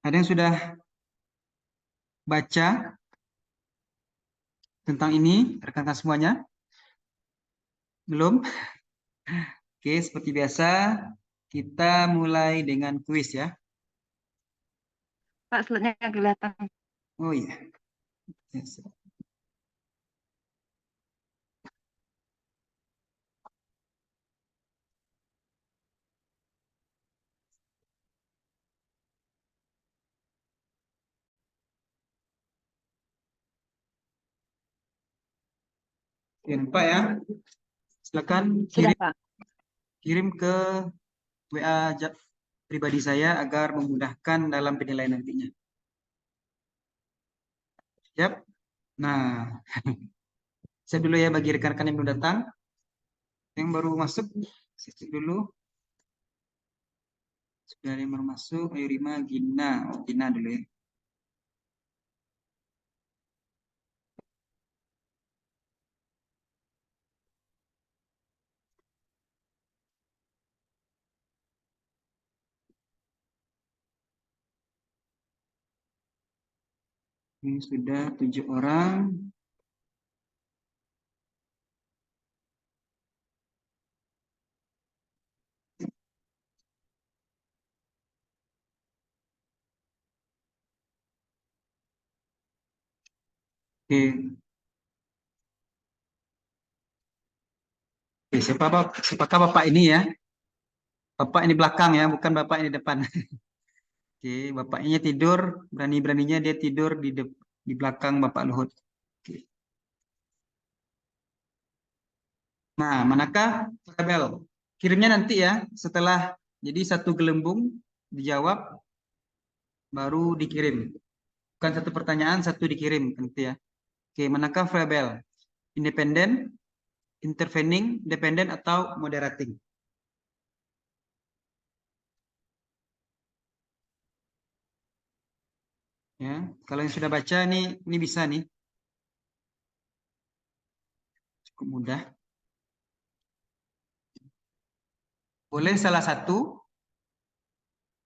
Ada yang sudah baca tentang ini, rekan-rekan semuanya? Belum? Oke, seperti biasa, kita mulai dengan kuis ya. Pak, slide-nya kelihatan. Oh iya. Yes. Jangan lupa ya. Silakan Sudah, Pak. kirim ke WA pribadi saya agar memudahkan dalam penilaian nantinya. Siap? Nah, saya dulu ya bagi rekan-rekan yang belum datang. Yang baru masuk, saya dulu. Sudah ada yang baru masuk, Ayu Rima, Gina. Oh, Gina dulu ya. Ini sudah 7 orang. Oke. Oke, siapakah Bapak ini ya? Bapak ini belakang ya, bukan Bapak ini depan. Oke, Bapaknya tidur, berani-beraninya dia tidur di belakang Bapak Luhut. Oke. Nah, manakah tabel? Kirimnya nanti ya, setelah jadi satu gelembung dijawab baru dikirim. Bukan satu pertanyaan, satu dikirim nanti ya. Oke, manakah variabel? Independen, intervening, dependen atau moderating? Ya, kalau yang sudah baca ini bisa nih. Cukup mudah. Boleh salah satu,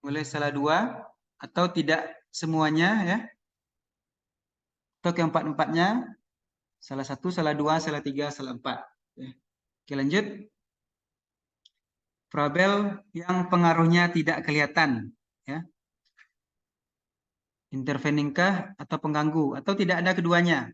boleh salah dua, atau tidak semuanya ya. Atau keempat-empatnya, salah satu, salah dua, salah tiga, salah empat. Ya. Oke, lanjut. Variabel yang pengaruhnya tidak kelihatan. Ya. Intervening kah atau pengganggu? Atau tidak ada keduanya?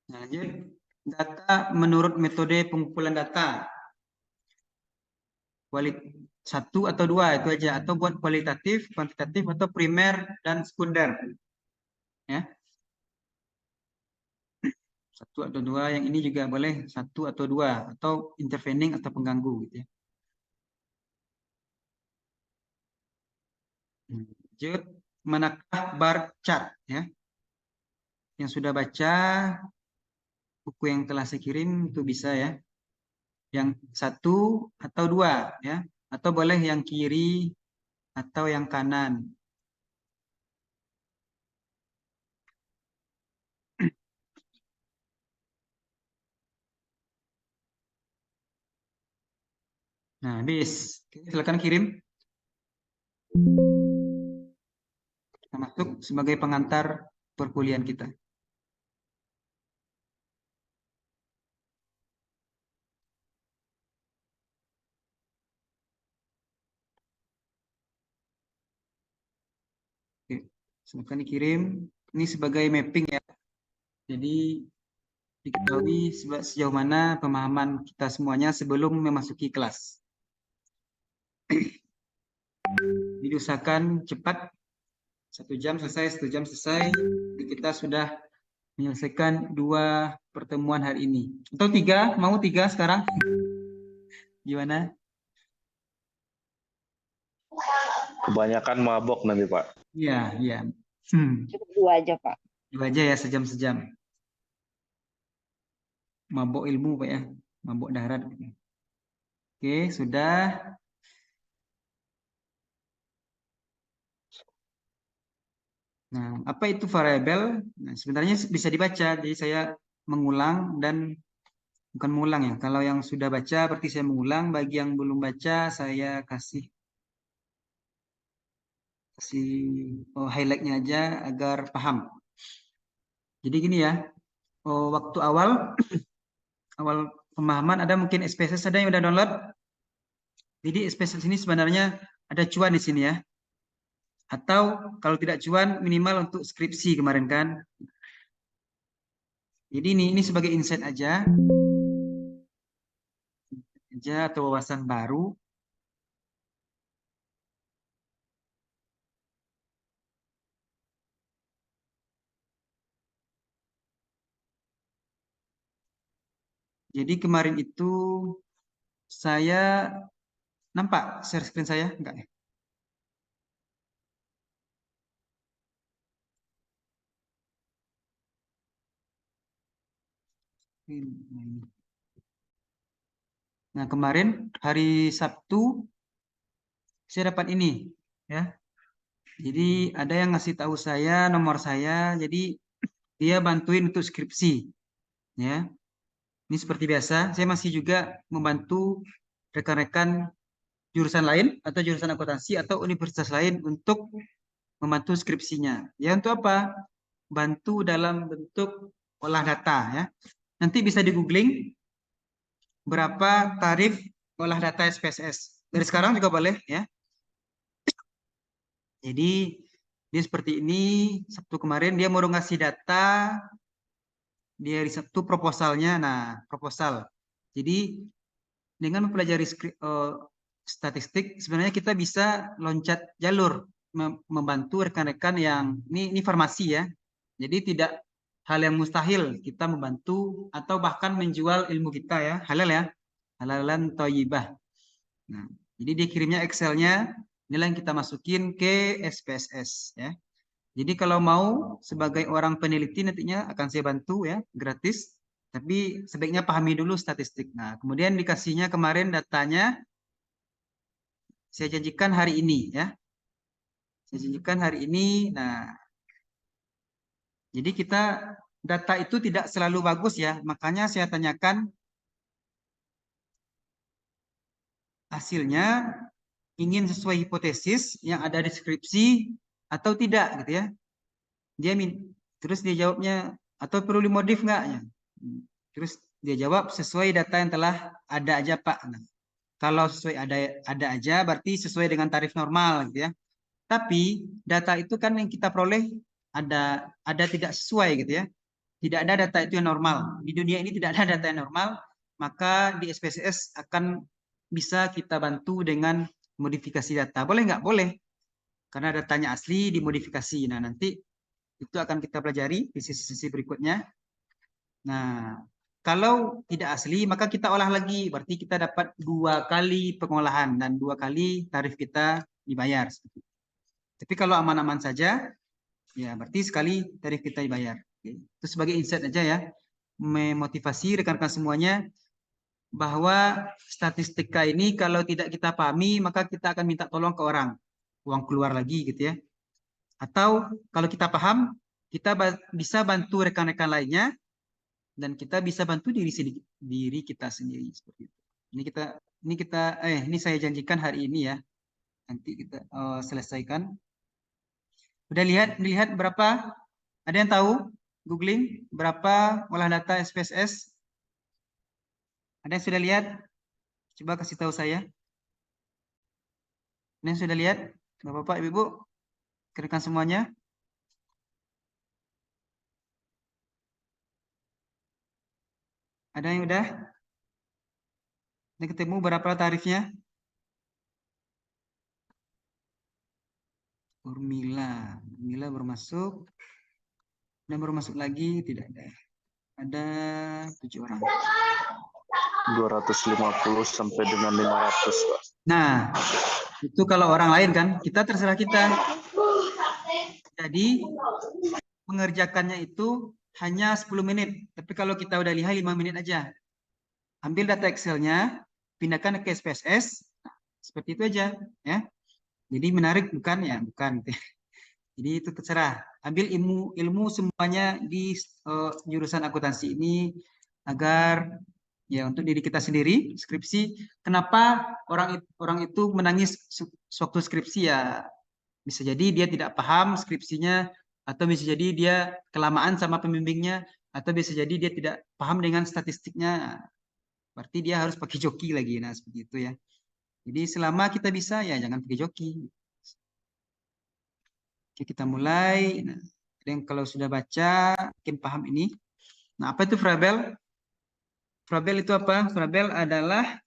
Nah, lanjut. Data menurut metode pengumpulan data. Satu atau dua itu aja. Atau buat kualitatif, kuantitatif, atau primer dan sekunder. Ya. Satu atau dua, yang ini juga boleh satu atau dua, atau intervening atau pengganggu gitu ya. Lanjut, manakah bar chart ya? Yang sudah baca buku yang telah saya kirim itu bisa ya. Yang satu atau dua ya, atau boleh yang kiri atau yang kanan. Nah, habis. Oke, silakan kirim. Kita masuk sebagai pengantar perkuliahan kita. Oke, silakan dikirim. Ini sebagai mapping ya. Jadi diketahui sejauh mana pemahaman kita semuanya sebelum memasuki kelas. Diusahakan cepat, 1 jam selesai, 1 jam selesai. Kita sudah menyelesaikan 2 pertemuan hari ini. Atau 3, mau 3 sekarang? Gimana? Kebanyakan mabok nanti, Pak. Iya, iya. Cukup 2 aja, Pak. 2 aja ya, sejam-sejam. Mabok ilmu, Pak ya. Mabok darat. Oke, sudah. Nah, apa itu variabel? Nah, sebenarnya bisa dibaca. Jadi saya mengulang dan bukan mengulang ya. Kalau yang sudah baca berarti saya mengulang. Bagi yang belum baca saya kasih highlightnya aja agar paham. Jadi gini ya. Waktu awal awal pemahaman ada mungkin SPSS ada yang udah download. Jadi SPSS ini sebenarnya ada cuan di sini ya. Atau kalau tidak cuan minimal untuk skripsi kemarin kan. Jadi ini sebagai insight aja atau wawasan baru. Jadi kemarin itu saya nampak share screen saya enggak ya? Nah, kemarin hari Sabtu saya dapat ini ya. Jadi ada yang ngasih tahu saya nomor saya, jadi dia bantuin untuk skripsi ya. Ini seperti biasa, saya masih juga membantu rekan-rekan jurusan lain atau jurusan akuntansi atau universitas lain untuk membantu skripsinya. Ya untuk apa? Bantu dalam bentuk olah data ya. Nanti bisa di googling berapa tarif olah data SPSS. Dari sekarang juga boleh ya. Jadi dia seperti ini, Sabtu kemarin dia mau ngasih data, dia hari Sabtu proposalnya, nah proposal. Jadi dengan mempelajari statistik, sebenarnya kita bisa loncat jalur, membantu rekan-rekan yang, ini farmasi ya, jadi tidak hal yang mustahil kita membantu atau bahkan menjual ilmu kita ya, halal ya, halalan thayyibah. Nah, jadi dia kirimnya Excel-nya, inilah yang kita masukin ke SPSS ya. Jadi kalau mau sebagai orang peneliti nantinya akan saya bantu ya, gratis. Tapi sebaiknya pahami dulu statistik. Nah, kemudian dikasihnya kemarin datanya, saya janjikan hari ini ya. Saya janjikan hari ini. Nah, jadi kita data itu tidak selalu bagus ya. Makanya saya tanyakan hasilnya ingin sesuai hipotesis yang ada di deskripsi atau tidak gitu ya. Terus dia jawabnya atau perlu dimodif nggak ya? Terus dia jawab sesuai data yang telah ada aja Pak. Nah, kalau sesuai ada aja berarti sesuai dengan tarif normal gitu ya. Tapi data itu kan yang kita peroleh ada tidak sesuai gitu ya. Tidak ada data itu yang normal. Di dunia ini tidak ada data yang normal, maka di SPSS akan bisa kita bantu dengan modifikasi data. Boleh nggak? Boleh. Karena datanya asli dimodifikasi. Nah, nanti itu akan kita pelajari di sisi-sisi berikutnya. Nah, kalau tidak asli, maka kita olah lagi. Berarti kita dapat 2 kali pengolahan dan 2 kali tarif kita dibayar. Tapi kalau aman-aman saja, ya berarti sekali tarif kita dibayar. Oke. Itu sebagai insight aja ya, memotivasi rekan-rekan semuanya bahwa statistika ini kalau tidak kita pahami, maka kita akan minta tolong ke orang. Uang keluar lagi gitu ya. Atau kalau kita paham, kita bisa bantu rekan-rekan lainnya dan kita bisa bantu diri kita sendiri seperti itu. Ini saya janjikan hari ini ya. Nanti kita selesaikan. Udah lihat berapa? Ada yang tahu? Googling berapa olah data SPSS? Ada yang sudah lihat? Coba kasih tahu saya. Ada yang sudah lihat? Bapak-bapak, Ibu-ibu, rekan semuanya. Ada yang udah? Udah ketemu berapa tarifnya? Urmila baru masuk. Dan baru masuk lagi, tidak ada. Ada 7 orang. 250 sampai dengan 500, Pak. Nah, itu kalau orang lain kan, kita terserah kita. Jadi, mengerjakannya itu hanya 10 menit. Tapi kalau kita udah lihat 5 menit aja. Ambil data Excel-nya, pindahkan ke SPSS. Seperti itu aja. Ya. Jadi menarik bukan? Ya, bukan. Jadi itu terserah. Ambil ilmu semuanya di jurusan akuntansi ini agar ya untuk diri kita sendiri. Skripsi, kenapa orang itu menangis sewaktu skripsi ya? Bisa jadi dia tidak paham skripsinya, atau bisa jadi dia kelamaan sama pembimbingnya, atau bisa jadi dia tidak paham dengan statistiknya. Berarti dia harus pakai joki lagi. Nah, seperti itu ya. Jadi selama kita bisa ya jangan pakai joki. Oke, kita mulai. Nah, dan kalau sudah baca, mungkin paham ini. Nah, apa itu Frabel? Frabel itu apa? Frabel adalah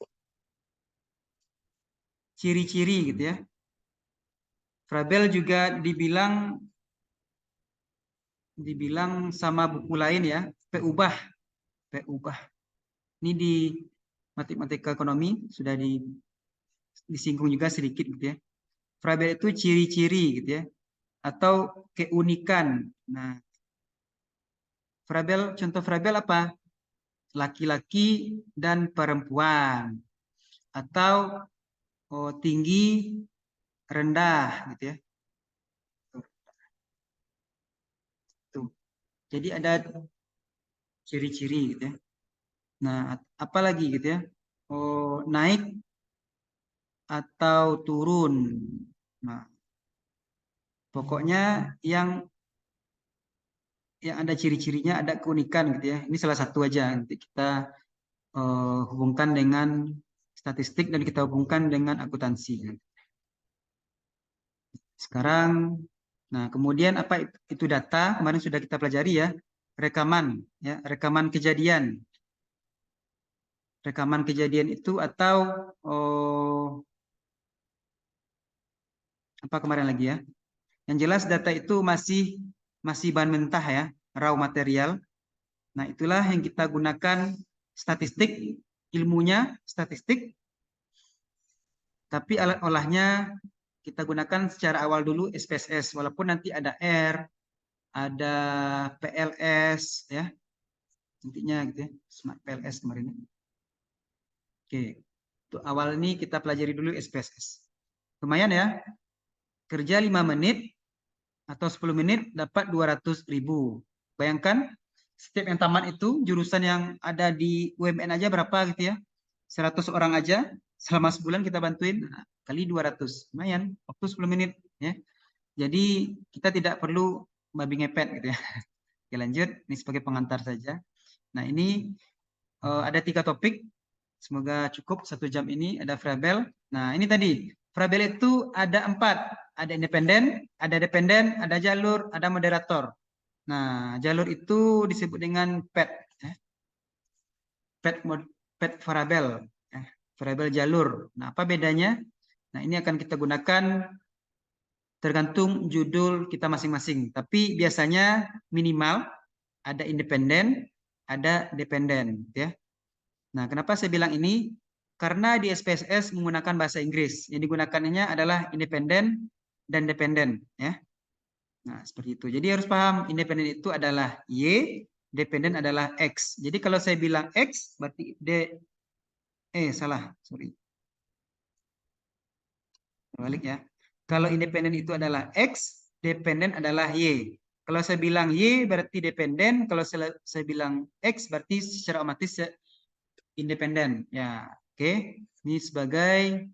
ciri-ciri gitu ya. Frabel juga dibilang sama buku lain ya, P-ubah. P-ubah. Ini di matematika ekonomi sudah disinggung juga sedikit gitu ya. Frabel itu ciri-ciri gitu ya, atau keunikan. Nah, Frabel, contoh Frabel apa? Laki-laki dan perempuan, atau tinggi rendah gitu ya. Tuh. Jadi ada ciri-ciri gitu ya. Nah, apa lagi gitu ya? Naik atau turun. Nah, pokoknya yang ada ciri-cirinya, ada keunikan gitu ya. Ini salah satu aja. Nanti kita hubungkan dengan statistik dan kita hubungkan dengan akuntansi. Sekarang, nah kemudian apa itu data? Kemarin sudah kita pelajari ya, rekaman, ya rekaman kejadian. Rekaman kejadian itu atau apa kemarin lagi ya? Yang jelas data itu masih bahan mentah ya, raw material. Nah, itulah yang kita gunakan statistik, ilmunya statistik. Tapi alat olahnya kita gunakan secara awal dulu SPSS, walaupun nanti ada R, ada PLS ya. Nantinya gitu ya, Smart PLS kemarin. Oke. Untuk awal ini kita pelajari dulu SPSS. Lumayan ya. Kerja 5 menit atau 10 menit dapat 200.000. Bayangkan setiap yang tamat itu jurusan yang ada di UMN aja berapa gitu ya. 100 orang aja selama sebulan kita bantuin, nah, kali 200. Lumayan, waktu 10 menit ya. Jadi kita tidak perlu babi ngepet gitu ya. Oke, lanjut. Ini sebagai pengantar saja. Nah, ini ada 3 topik. Semoga cukup 1 jam ini. Ada Frabel. Nah, ini tadi. Frabel itu ada 4. Ada independen, ada dependen, ada jalur, ada moderator. Nah, jalur itu disebut dengan PET. Ya. PET Frabel. Ya. Frabel jalur. Nah, apa bedanya? Nah, ini akan kita gunakan tergantung judul kita masing-masing. Tapi biasanya minimal ada independen, ada dependen. Ya. Nah, kenapa saya bilang ini? Karena di SPSS menggunakan bahasa Inggris. Yang digunakannya adalah independen dan dependen. Ya. Nah, seperti itu. Jadi harus paham, independen itu adalah Y, dependen adalah X. Jadi kalau saya bilang X, berarti salah, sorry. Balik ya. Kalau independen itu adalah X, dependen adalah Y. Kalau saya bilang Y berarti dependen, kalau saya bilang X berarti secara otomatis independen. Ya, oke. Ini sebagai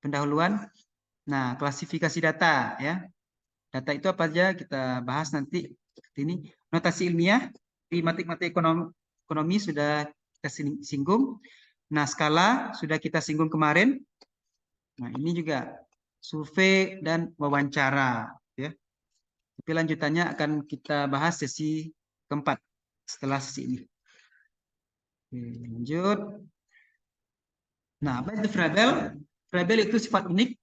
pendahuluan. Nah, klasifikasi data ya. Data itu apa aja kita bahas nanti. Ini notasi ilmiah di matematika ekonomi sudah kita singgung. Nah, skala sudah kita singgung kemarin. Nah, ini juga survei dan wawancara ya. Tapi lanjutannya akan kita bahas sesi keempat setelah sesi ini. Oke, lanjut. Nah, apa itu Frabel? Frabel itu sifat unik,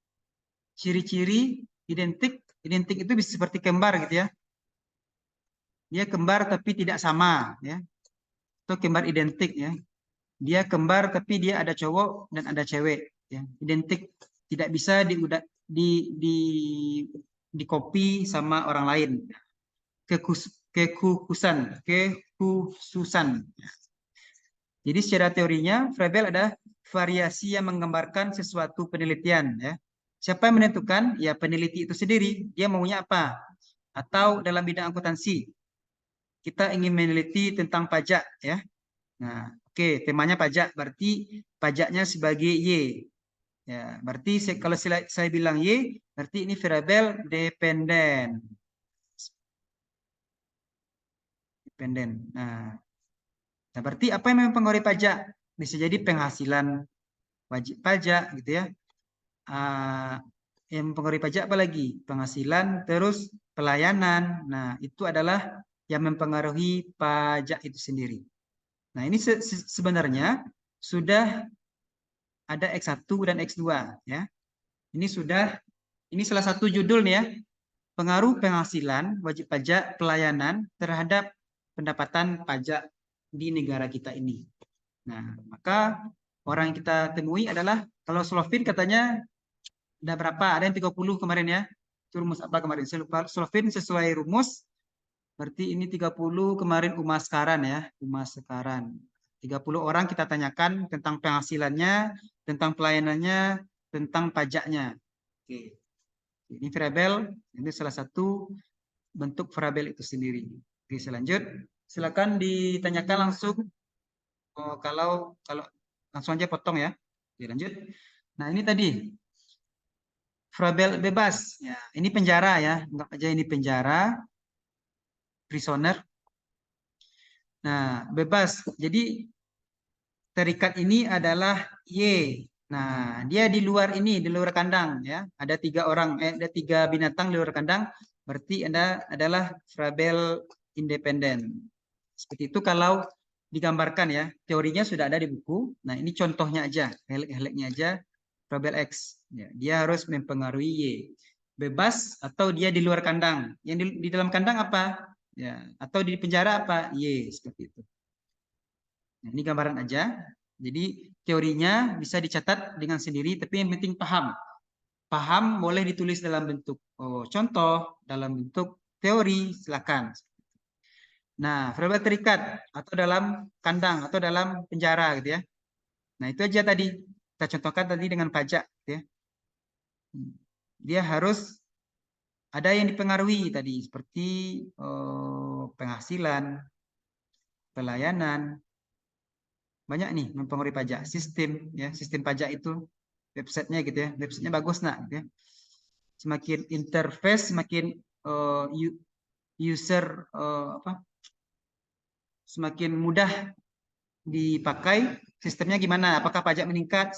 ciri-ciri, identik. Identik itu bisa seperti kembar gitu ya. Dia kembar tapi tidak sama ya. Atau kembar identik ya. Dia kembar tapi dia ada cowok dan ada cewek ya. Identik, tidak bisa di copy sama orang lain. Kekhususan. Jadi secara teorinya Frabel ada variasi yang menggambarkan sesuatu penelitian ya. Siapa yang menentukan? Ya peneliti itu sendiri. Dia maunya apa? Atau dalam bidang akuntansi, kita ingin meneliti tentang pajak ya. Nah, oke, temanya pajak, berarti pajaknya sebagai Y. Ya, berarti kalau saya bilang Y, berarti ini variabel dependen. Dependen. Nah, berarti apa yang mempengaruhi pajak? Bisa jadi penghasilan wajib pajak gitu ya. Yang mempengaruhi pajak apa lagi? Penghasilan, terus pelayanan. Nah, itu adalah yang mempengaruhi pajak itu sendiri. Nah, ini sebenarnya sudah ada X1 dan X2 ya. Ini salah satu judul nih ya. Pengaruh penghasilan wajib pajak pelayanan terhadap pendapatan pajak di negara kita ini. Nah, maka orang yang kita temui adalah kalau Slovin katanya ada berapa? Ada yang 30 kemarin ya. Itu rumus apa kemarin? Saya lupa. Slovin sesuai rumus berarti ini 30 kemarin Umaskaran ya, Umaskaran. 30 orang kita tanyakan tentang penghasilannya, tentang pelayanannya, tentang pajaknya. Oke. Ini variabel, ini salah satu bentuk variabel itu sendiri. Oke, selanjut. Silakan ditanyakan langsung. Oh, kalau langsung aja potong ya. Oke, lanjut. Nah, ini tadi variabel bebas. Ya, ini penjara ya. Anggap aja ini penjara. Prisoner. Nah, bebas. Jadi terikat ini adalah Y. Nah, dia di luar ini, di luar kandang ya. Ada 3 orang, ada 3 binatang di luar kandang. Berarti Anda adalah variabel independen. Seperti itu kalau digambarkan ya. Teorinya sudah ada di buku. Nah, ini contohnya aja, helek-heleknya aja. Variabel X. Ya, dia harus mempengaruhi Y. Bebas atau dia di luar kandang. Yang di dalam kandang apa? Ya, atau di penjara apa? Y, seperti itu. Nah, ini gambaran aja. Jadi teorinya bisa dicatat dengan sendiri, tapi yang penting paham. Paham boleh ditulis dalam bentuk contoh, dalam bentuk teori, silakan. Nah, variabel terikat atau dalam kandang atau dalam penjara gitu ya. Nah, itu aja tadi. Kita contohkan tadi dengan pajak gitu ya. Dia harus ada yang dipengaruhi tadi seperti penghasilan, pelayanan, banyak nih mempengaruhi pajak, sistem ya, sistem pajak itu websitenya gitu ya, websitenya bagus nak gitu ya. Semakin interface, semakin user semakin mudah dipakai, sistemnya gimana, apakah pajak meningkat,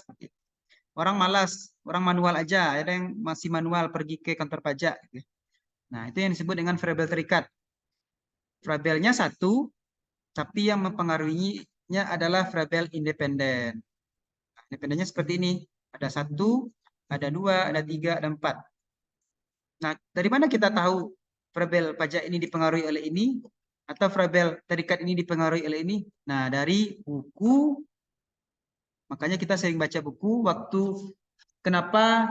orang malas, orang manual aja, ada yang masih manual pergi ke kantor pajak gitu ya. Nah, itu yang disebut dengan variabel terikat. Variabelnya satu, tapi yang mempengaruhinya adalah variabel independen. Independennya seperti ini. Ada 1, ada 2, ada 3, ada 4. Nah, dari mana kita tahu variabel pajak ini dipengaruhi oleh ini? Atau variabel terikat ini dipengaruhi oleh ini? Nah, dari buku. Makanya kita sering baca buku. Kenapa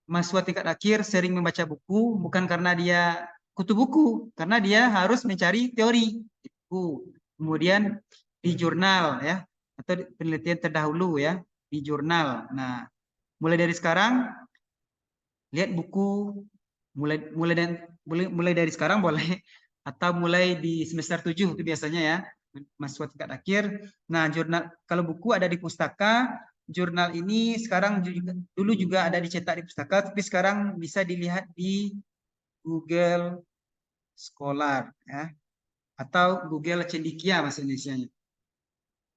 mahasiswa tingkat akhir sering membaca buku? Bukan karena dia kutu buku. Karena dia harus mencari teori. Buku. Kemudian di jurnal ya. Atau penelitian terdahulu ya. Di jurnal. Nah, mulai dari sekarang lihat buku, mulai dari sekarang boleh, atau mulai di semester 7 itu biasanya ya, mahasiswa tingkat akhir. Nah, jurnal kalau buku ada di pustaka, jurnal ini sekarang dulu juga ada dicetak di pustaka, tapi sekarang bisa dilihat di Google Scholar ya, atau Google Cendekia bahasa Indonesianya.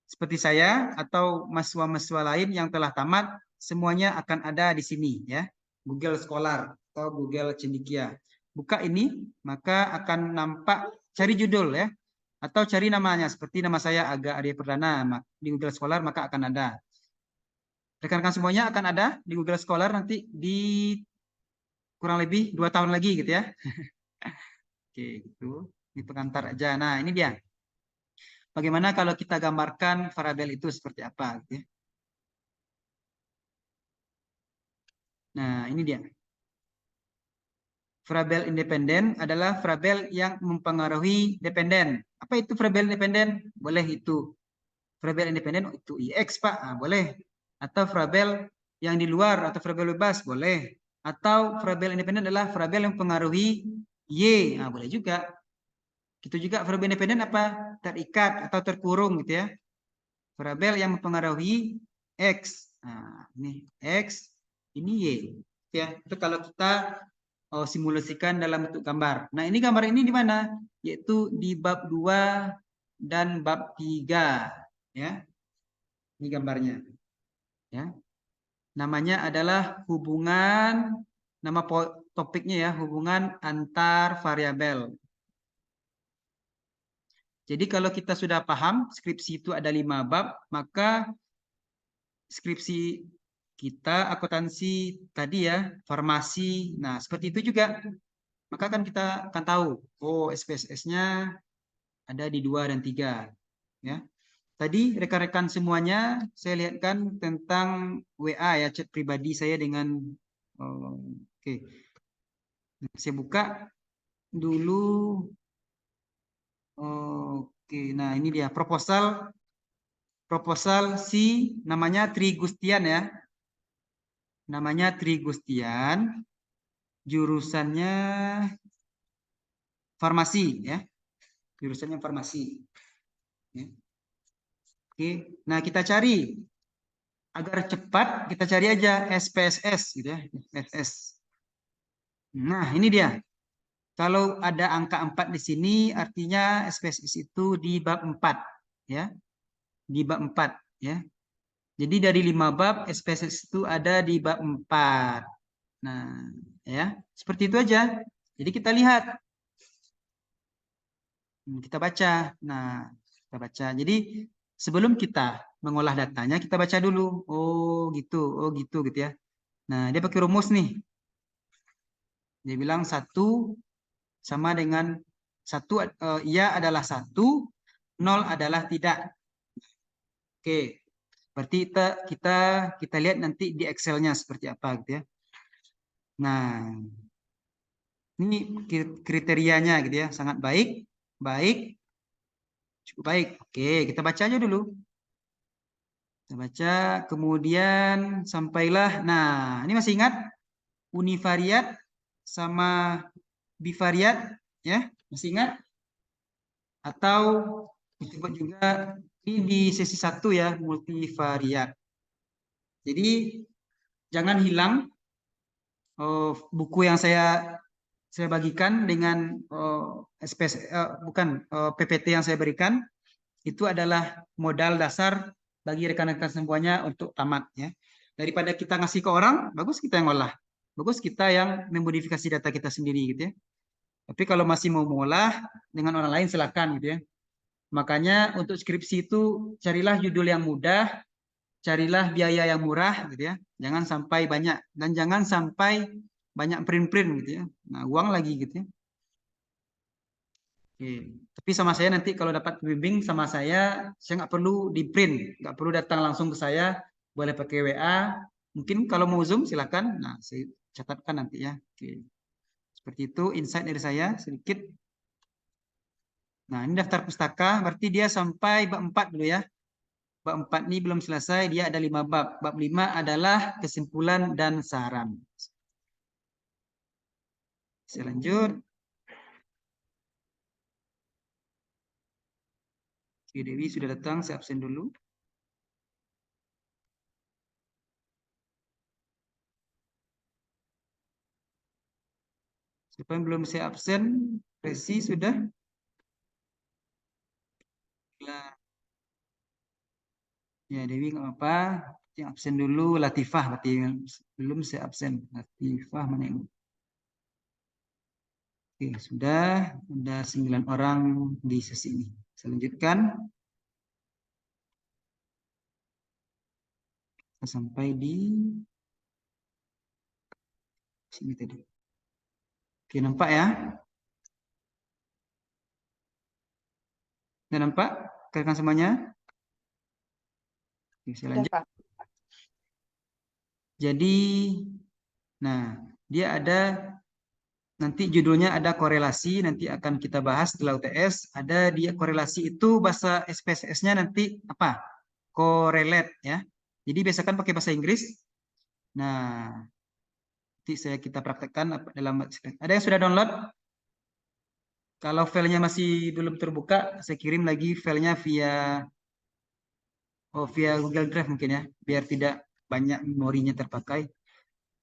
Seperti saya atau mahasiswa-mahasiswa lain yang telah tamat, semuanya akan ada di sini ya. Google Scholar atau Google Cendekia. Buka ini, maka akan nampak, cari judul ya. Atau cari namanya, seperti nama saya Aga Arya Perdana di Google Scholar, maka akan ada. Rekan-rekan semuanya akan ada di Google Scholar nanti di kurang lebih 2 tahun lagi gitu ya. Oke, gitu. Ini pengantar aja. Nah, ini dia. Bagaimana kalau kita gambarkan variabel itu seperti apa gitu ya. Nah, ini dia. Variabel independen adalah variabel yang mempengaruhi dependen. Apa itu variabel independen? Boleh itu. Variabel independen itu IX, Pak. Nah, boleh. Atau variabel yang di luar atau variabel bebas, boleh. Atau variabel independen adalah variabel yang mempengaruhi Y. Nah, boleh juga. Gitu juga variabel independen apa? Terikat atau terkurung gitu ya. Variabel yang mempengaruhi X. Nah, ini X, ini Y. Ya, itu kalau kita simulasikan dalam bentuk gambar. Nah, ini gambar ini di mana? Yaitu di bab 2 dan bab 3. Ya. Ini gambarnya. Ya. Namanya adalah hubungan, nama topiknya ya, hubungan antar variabel. Jadi kalau kita sudah paham skripsi itu ada 5 bab, maka skripsi kita akuntansi tadi ya, farmasi. Nah, seperti itu juga. Maka kan kita akan tahu, oh SPSS-nya ada di 2 dan 3. Ya. Tadi rekan-rekan semuanya saya lihatkan tentang WA ya, chat pribadi saya dengan oke. Saya buka dulu. Oke, nah ini dia proposal si namanya Tri Gustian ya. Namanya Tri Gustian, jurusannya farmasi ya. Jurusannya farmasi. Ya. Oke, nah kita cari agar cepat kita cari aja SPSS gitu ya, SPSS. Nah, ini dia. Kalau ada angka 4 di sini artinya SPSS itu di bab 4 ya. Di bab 4 ya. Jadi dari 5 bab SPSS itu ada di bab 4. Nah, ya, seperti itu aja. Jadi kita lihat. Kita baca. Nah, kita baca. Jadi sebelum kita mengolah datanya kita baca dulu. Oh, gitu gitu ya. Nah, dia pakai rumus nih. Dia bilang 1 sama dengan 1 ia adalah 1, 0 adalah tidak. Oke. Berarti kita lihat nanti di Excel-nya seperti apa gitu ya. Nah, ini kriterianya gitu ya, sangat baik, cukup baik. Oke, kita baca aja dulu. Kita baca, kemudian sampailah. Nah, ini masih ingat univariat sama bivariat ya? Masih ingat? Atau disebut juga ini di sesi 1 ya, multivariat. Jadi jangan hilang buku yang saya bagikan dengan PPT yang saya berikan itu adalah modal dasar bagi rekan-rekan semuanya untuk tamat ya. Daripada kita ngasih ke orang, bagus kita yang olah. Bagus kita yang memodifikasi data kita sendiri gitu ya. Tapi kalau masih mau mengolah dengan orang lain silakan gitu ya. Makanya untuk skripsi itu carilah judul yang mudah, carilah biaya yang murah gitu ya. Jangan sampai banyak dan jangan sampai banyak print-print gitu ya. Nah, uang lagi gitu ya. Oke. Tapi sama saya nanti kalau dapat pembimbing sama saya nggak perlu di print, nggak perlu datang langsung ke saya, boleh pakai WA. Mungkin kalau mau Zoom silakan. Nah, saya catatkan nanti ya. Oke. Seperti itu insight dari saya sedikit. Nah, ini daftar pustaka, berarti dia sampai bab 4 dulu ya. Bab 4 ini belum selesai, dia ada 5 bab. Bab 5 adalah kesimpulan dan saran. Saya lanjut. Oke, Dewi sudah datang, saya absen dulu. Siapa yang belum saya absen? Resi sudah? Ya, Dewi nggak apa-apa. Yang absen dulu Latifah, berarti belum saya absen. Latifah mana yang? Oke, sudah ada 9 orang di sesi ini. Saya lanjutkan. Sampai di sini tadi. Oke, nampak ya? Sudah nampak? Rekan semuanya? Oke, saya lanjut. Jadi, nah, dia ada nanti judulnya ada korelasi, nanti akan kita bahas setelah UTS. Ada dia korelasi itu bahasa SPSS-nya nanti apa? Correlate ya. Jadi biasakan pakai bahasa Inggris. Nah, Nanti kita praktekkan dalam ada yang sudah download? Kalau filenya masih belum terbuka, saya kirim lagi filenya via Google Drive mungkin ya, biar tidak banyak memorinya terpakai.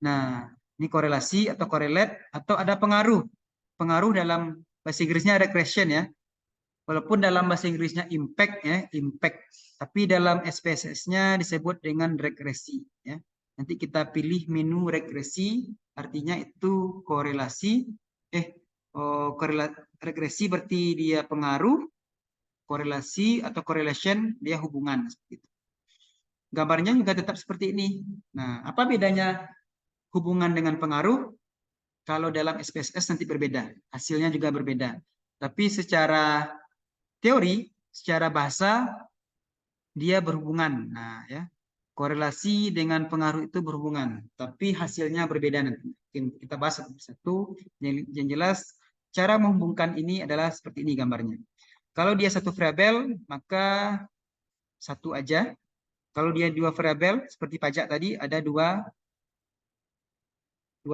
Nah, ini korelasi atau correlate atau ada pengaruh. Pengaruh dalam bahasa Inggrisnya regression ya. Walaupun dalam bahasa Inggrisnya impact ya, impact. Tapi dalam SPSS-nya disebut dengan regresi ya. Nanti kita pilih menu regresi, artinya itu korelasi. Regresi berarti dia pengaruh, korelasi atau correlation dia hubungan seperti itu. Gambarnya juga tetap seperti ini. Nah, apa bedanya hubungan dengan pengaruh? Kalau dalam SPSS nanti berbeda, hasilnya juga berbeda. Tapi secara teori, secara bahasa dia berhubungan. Nah, ya. Korelasi dengan pengaruh itu berhubungan, tapi hasilnya berbeda nanti. Kita bahas satu-satu. Yang jelas cara menghubungkan ini adalah seperti ini gambarnya. Kalau dia satu variabel, maka satu aja. Kalau dia dua variabel, seperti pajak tadi, ada dua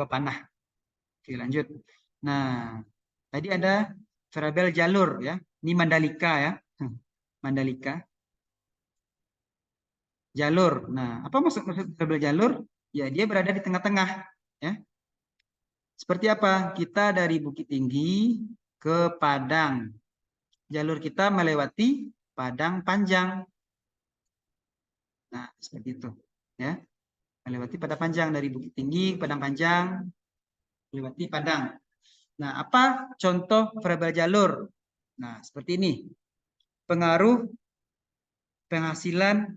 panah. Oke, lanjut. Nah, tadi ada variabel jalur ya. Ini Mandalika ya. Mandalika. Jalur. Nah, apa maksud variabel jalur? Ya, dia berada di tengah-tengah ya. Seperti apa? Kita dari Bukit Tinggi ke Padang. Jalur kita melewati Padang Panjang. Nah, seperti itu ya. Melewati Padang Panjang, dari Bukit Tinggi ke Padang Panjang, melewati Padang. Nah, apa contoh variabel jalur? Nah, seperti ini. Pengaruh penghasilan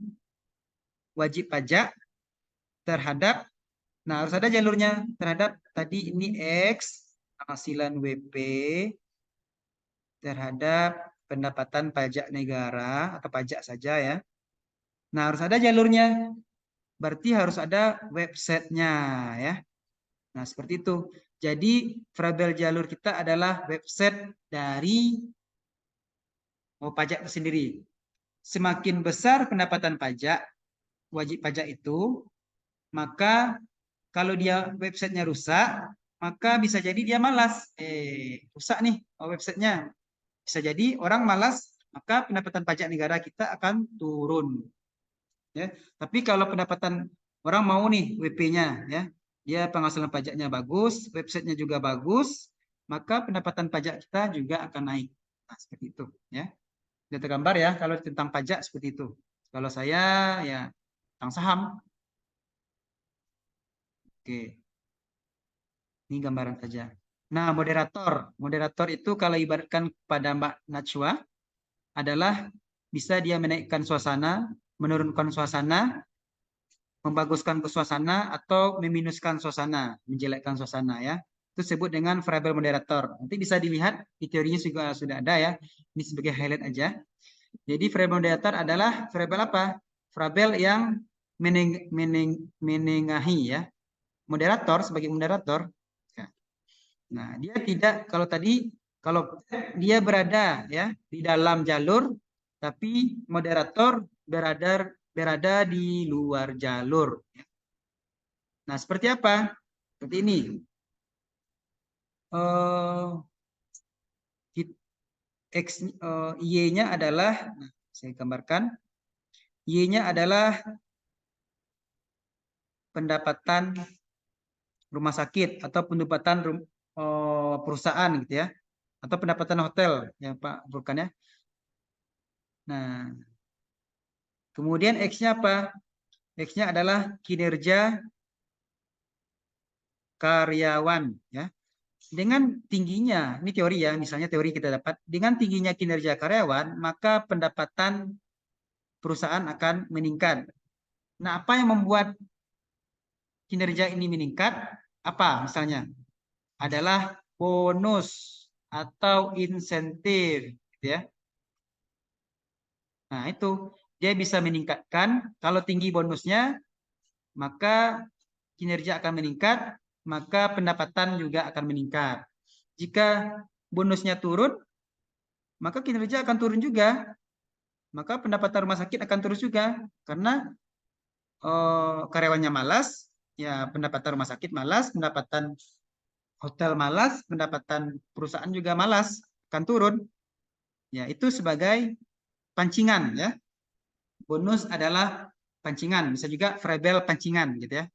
wajib pajak terhadap, nah harus ada jalurnya, terhadap tadi ini X, penghasilan WP terhadap pendapatan pajak negara atau pajak saja ya. Nah, harus ada jalurnya. Berarti harus ada websitenya ya. Nah, seperti itu. Jadi, variabel jalur kita adalah website dari pajak itu sendiri. Semakin besar pendapatan pajak, wajib pajak itu, maka kalau dia websitenya rusak, maka bisa jadi dia malas. Rusak nih websitenya. Bisa jadi orang malas, maka pendapatan pajak negara kita akan turun. Ya. Tapi kalau pendapatan orang mau nih WP-nya ya, dia penghasilan pajaknya bagus, websitenya juga bagus, maka pendapatan pajak kita juga akan naik. Nah, seperti itu ya. Sudah tergambar ya kalau tentang pajak seperti itu. Kalau saya ya tentang saham. Oke. Ini gambaran saja. Nah, moderator. Moderator itu kalau ibaratkan kepada Mbak Najwa adalah bisa dia menaikkan suasana, menurunkan suasana, membaguskan suasana atau meminuskan suasana, menjelekkan suasana ya. Itu disebut dengan variabel moderator. Nanti bisa dilihat di teorinya juga sudah ada ya. Ini sebagai highlight aja. Jadi variabel moderator adalah variabel apa? Variabel yang menengahi ya. Moderator sebagai moderator. Nah, dia tidak, kalau tadi kalau dia berada ya di dalam jalur, tapi moderator berada di luar jalur. Nah, seperti apa? Seperti ini. Y-nya adalah, nah, saya gambarkan, Y-nya adalah pendapatan rumah sakit atau pendapatan perusahaan gitu ya, atau pendapatan hotel ya Pak Burkan ya. Nah, kemudian X-nya apa? X-nya adalah kinerja karyawan ya. Dengan tingginya, ini teori ya, misalnya teori kita dapat, dengan tingginya kinerja karyawan, maka pendapatan perusahaan akan meningkat. Nah, apa yang membuat kinerja ini meningkat? Apa misalnya? Adalah bonus atau insentif gitu ya. Nah, itu dia bisa meningkatkan, kalau tinggi bonusnya, maka kinerja akan meningkat, maka pendapatan juga akan meningkat. Jika bonusnya turun, maka kinerja akan turun juga. Maka pendapatan rumah sakit akan turun juga. Karena karyawannya malas, Ya, pendapatan rumah sakit malas, pendapatan hotel malas, pendapatan perusahaan juga malas, akan turun. Ya, itu sebagai pancingan ya. Bonus adalah pancingan, bisa juga variabel pancingan gitu ya.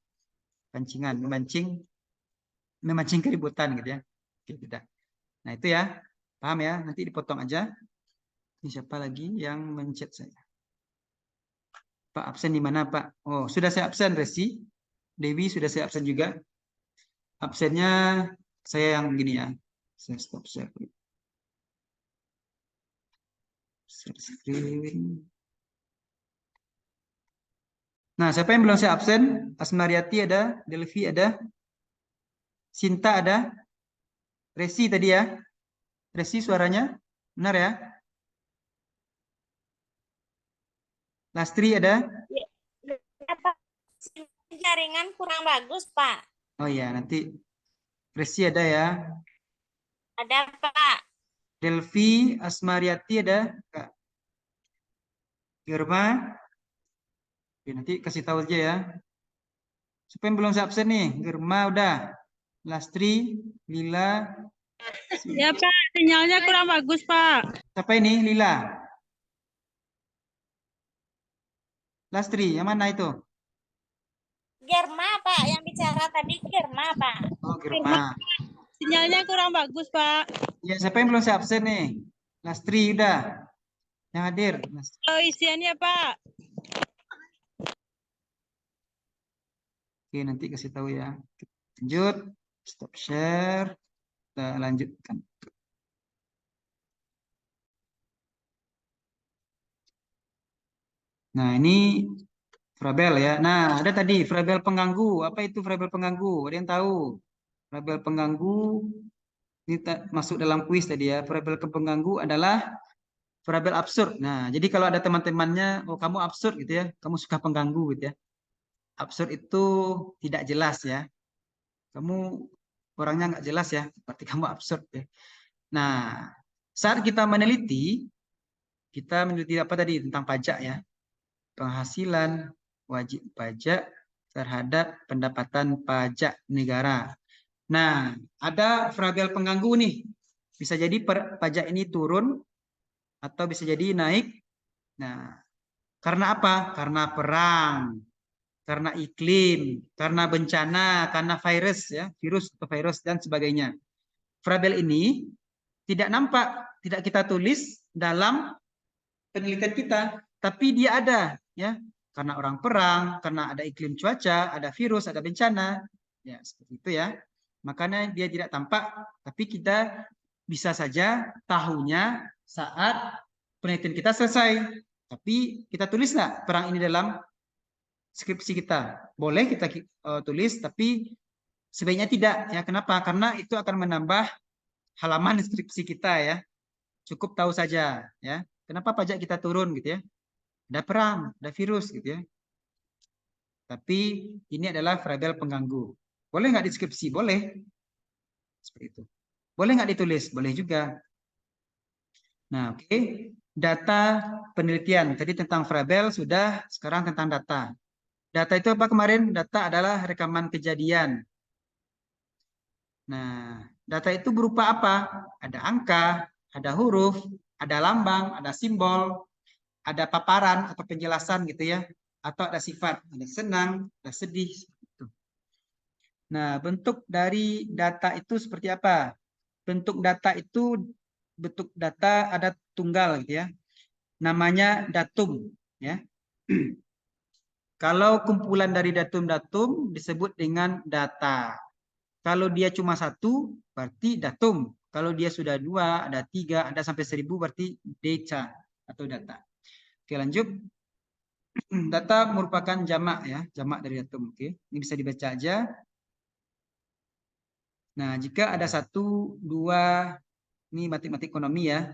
Pancingan, memancing keributan gitu ya. Oke, tidak. Nah, itu ya. Paham ya? Nanti dipotong aja. Ini siapa lagi yang mencet saya? Pak absen di mana, Pak? Oh, sudah saya absen, Resi. Dewi sudah saya absen juga. Absennya saya yang gini ya. Saya stop share. Share screen. Nah, siapa yang belum saya absen? Asmariati ada, Delvi ada, Sinta ada, Resi tadi ya. Resi suaranya benar ya? Lastri ada? Ya, Pak. Jaringan kurang bagus, Pak. Oh iya, nanti Resi ada ya. Ada, Pak. Delvi, Asmariati ada, Kak Germa. Oke, nanti kasih tahu aja ya. Siapa yang belum saya absen nih? Germa udah. Lastri, Lila. Ya Pak, sinyalnya kurang bagus Pak. Siapa ini? Lila. Lastri, yang mana itu? Germa, Pak. Yang bicara tadi Germa, Pak. Oh, Germa. Sinyalnya kurang bagus Pak. Ya, siapa yang belum saya absen nih? Lastri udah. Yang hadir. Oh isiannya Pak. Oke, nanti kasih tahu ya. Lanjut. Stop share. Kita lanjutkan. Nah, ini variabel ya. Nah, ada tadi variabel pengganggu. Apa itu variabel pengganggu? Ada yang tahu? Variabel pengganggu ini masuk dalam kuis tadi ya. Variabel pengganggu adalah variabel absurd. Nah, jadi kalau ada teman-temannya, oh kamu absurd gitu ya. Kamu suka pengganggu gitu ya. Absurd itu tidak jelas ya. Kamu orangnya nggak jelas ya. Berarti kamu absurd ya. Nah, saat kita meneliti apa tadi tentang pajak ya. Penghasilan wajib pajak terhadap pendapatan pajak negara. Nah, ada variabel pengganggu nih. Bisa jadi pajak ini turun atau bisa jadi naik. Nah, karena apa? Karena perang, karena iklim, karena bencana, karena virus ya, virus atau virus dan sebagainya. Variabel ini tidak nampak, tidak kita tulis dalam penelitian kita, tapi dia ada ya. Karena orang perang, karena ada iklim cuaca, ada virus, ada bencana. Ya, seperti itu ya. Makanya dia tidak tampak, tapi kita bisa saja tahunya saat penelitian kita selesai. Tapi kita tulis nggak perang ini dalam skripsi kita? Boleh kita tulis, tapi sebaiknya tidak. Ya, kenapa? Karena itu akan menambah halaman skripsi kita ya. Cukup tahu saja ya. Kenapa pajak kita turun gitu ya? Ada perang, ada virus gitu ya. Tapi ini adalah variabel pengganggu. Boleh nggak deskripsi? Boleh. Seperti itu. Boleh nggak ditulis? Boleh juga. Nah, oke. Data penelitian. Tadi tentang variabel sudah, sekarang tentang data. Data itu apa kemarin? Data adalah rekaman kejadian. Nah, data itu berupa apa? Ada angka, ada huruf, ada lambang, ada simbol, ada paparan atau penjelasan gitu ya, atau ada sifat, ada senang, ada sedih. Nah, bentuk dari data itu seperti apa? Bentuk data itu bentuk data ada tunggal gitu ya. Namanya datum ya. Kalau kumpulan dari datum-datum disebut dengan data. Kalau dia cuma satu, berarti datum. Kalau dia sudah dua, ada tiga, ada sampai 1000, berarti data atau data. Oke, lanjut. Data merupakan jamak ya, jamak dari datum. Oke, ini bisa dibaca aja. Nah, jika ada 1, 2, ini matematik ekonomi ya.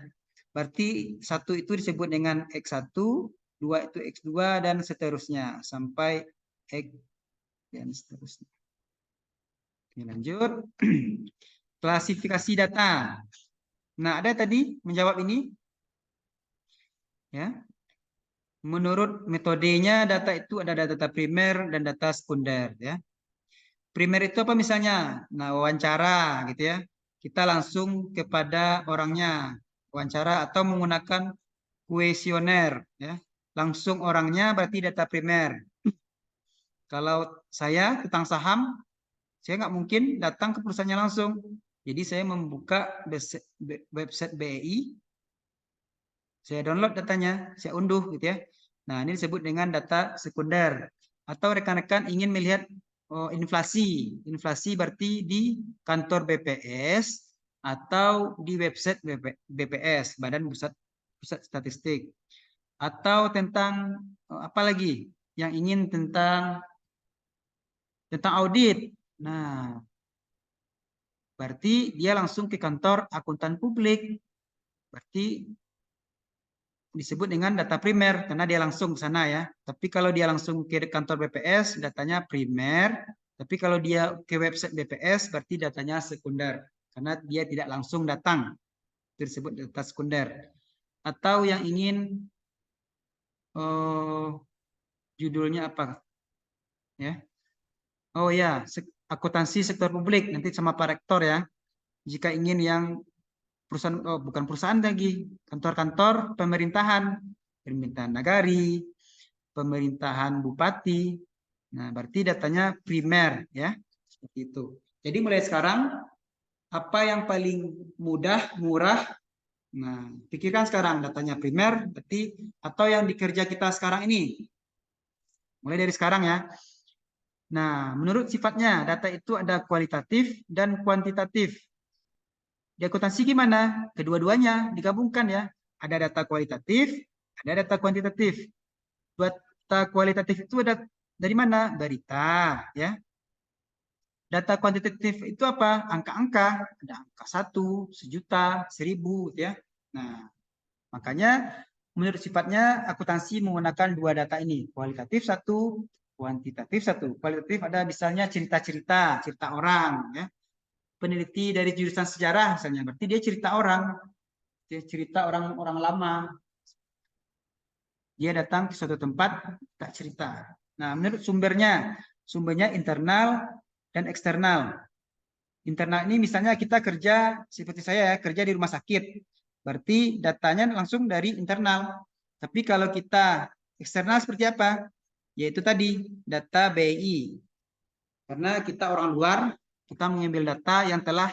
Berarti 1 itu disebut dengan X1, 2 itu X2, dan seterusnya. Sampai X dan seterusnya. Oke, lanjut. Klasifikasi data. Nah, ada tadi menjawab ini. Ya. Menurut metodenya, data itu ada data primer dan data sekunder. Ya. Primer itu apa misalnya? Nah, wawancara gitu ya. Kita langsung kepada orangnya wawancara atau menggunakan kuesioner ya. Langsung orangnya berarti data primer. Kalau saya tentang saham, saya nggak mungkin datang ke perusahaannya langsung. Jadi saya membuka website BEI, saya download datanya, saya unduh gitu ya. Nah, ini disebut dengan data sekunder. Atau rekan-rekan ingin melihat inflasi. Inflasi berarti di kantor BPS atau di website BPS, Badan Pusat Statistik. Atau tentang apa lagi yang ingin tentang audit. Nah, berarti dia langsung ke kantor akuntan publik. Berarti disebut dengan data primer karena dia langsung ke sana ya. Tapi kalau dia langsung ke kantor BPS, datanya primer. Tapi kalau dia ke website BPS, berarti datanya sekunder karena dia tidak langsung datang. Itu disebut data sekunder. Atau yang ingin judulnya apa? Ya. Oh ya, akuntansi sektor publik nanti sama Pak Rektor ya. Jika ingin yang perusahaan, bukan perusahaan lagi, kantor-kantor pemerintahan nagari, pemerintahan bupati. Nah, berarti datanya primer ya, seperti itu. Jadi mulai sekarang apa yang paling mudah, murah, nah pikirkan sekarang datanya primer, berarti atau yang dikerja kita sekarang ini. Mulai dari sekarang ya. Nah, menurut sifatnya data itu ada kualitatif dan kuantitatif. Di akuntansi gimana? Kedua-duanya digabungkan ya. Ada data kualitatif, ada data kuantitatif. Data kualitatif itu ada dari mana? Berita, ya. Data kuantitatif itu apa? Angka-angka. Ada angka 1, 1.000.000, 1.000, ya. Nah, makanya menurut sifatnya akuntansi menggunakan dua data ini. Kualitatif satu, kuantitatif satu. Kualitatif ada misalnya cerita-cerita, cerita orang, ya. Peneliti dari jurusan sejarah misalnya, berarti dia cerita orang, dia cerita orang lama, dia datang ke suatu tempat tak cerita. Nah, menurut sumbernya internal dan eksternal. Internal ini misalnya kita kerja seperti saya ya, kerja di rumah sakit, berarti datanya langsung dari internal. Tapi kalau kita eksternal seperti apa? Yaitu tadi data BI. Karena kita orang luar, kita mengambil data yang telah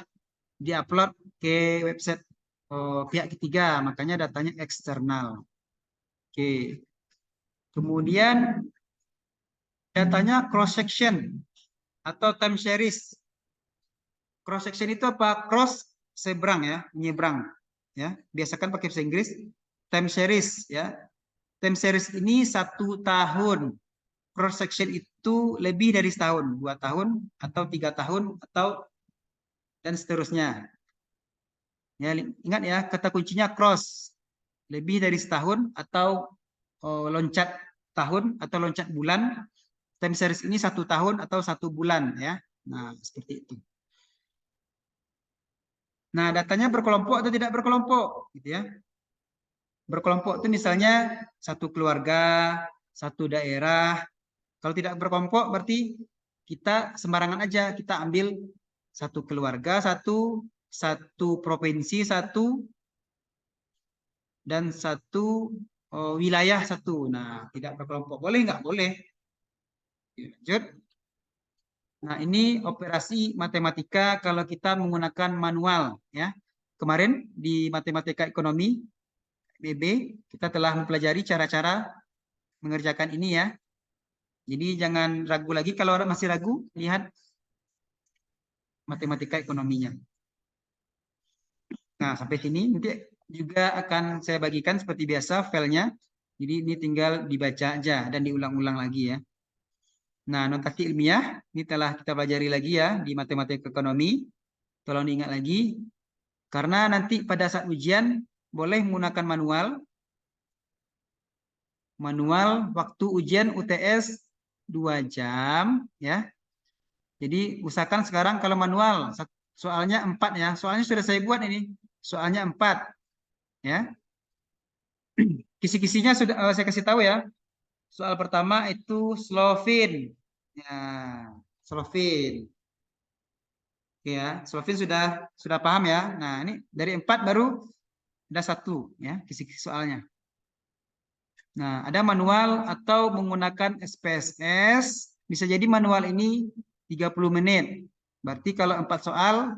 diupload ke website pihak ketiga, makanya datanya eksternal. Oke. Kemudian datanya cross section atau time series. Cross section itu apa? Cross seberang ya, menyeberang ya. Biasakan pakai bahasa Inggris time series ya. Time series ini 1 tahun. Cross section itu lebih dari setahun, 2 tahun atau 3 tahun atau dan seterusnya. Ya, ingat ya, kata kuncinya cross. Lebih dari setahun atau loncat tahun atau loncat bulan. Time series ini 1 tahun atau 1 bulan ya. Nah, seperti itu. Nah, datanya berkelompok atau tidak berkelompok gitu ya. Berkelompok itu misalnya satu keluarga, satu daerah. Kalau tidak berkelompok berarti kita sembarangan aja, kita ambil satu keluarga, satu provinsi, satu dan satu wilayah satu. Nah, tidak berkelompok. Boleh nggak? Boleh. Lanjut. Nah, ini operasi matematika kalau kita menggunakan manual ya. Kemarin di matematika ekonomi BB kita telah mempelajari cara-cara mengerjakan ini ya. Jadi jangan ragu lagi, kalau orang masih ragu, lihat matematika ekonominya. Nah, sampai sini nanti juga akan saya bagikan seperti biasa filenya. Jadi ini tinggal dibaca aja dan diulang-ulang lagi ya. Nah, notasi ilmiah ini telah kita pelajari lagi ya di matematika ekonomi. Tolong diingat lagi. Karena nanti pada saat ujian boleh menggunakan manual waktu ujian UTS 2 jam ya. Jadi usahakan sekarang kalau manual soalnya 4 ya. Soalnya sudah saya buat ini. Soalnya 4 ya. Kisi-kisinya sudah saya kasih tahu ya. Soal pertama itu Slovin. Ya. Solvin. Oke ya, Solvin sudah paham ya. Nah, ini dari 4 baru ada 1 ya kisi-kisi soalnya. Nah, ada manual atau menggunakan SPSS. Bisa jadi manual ini 30 menit. Berarti kalau 4 soal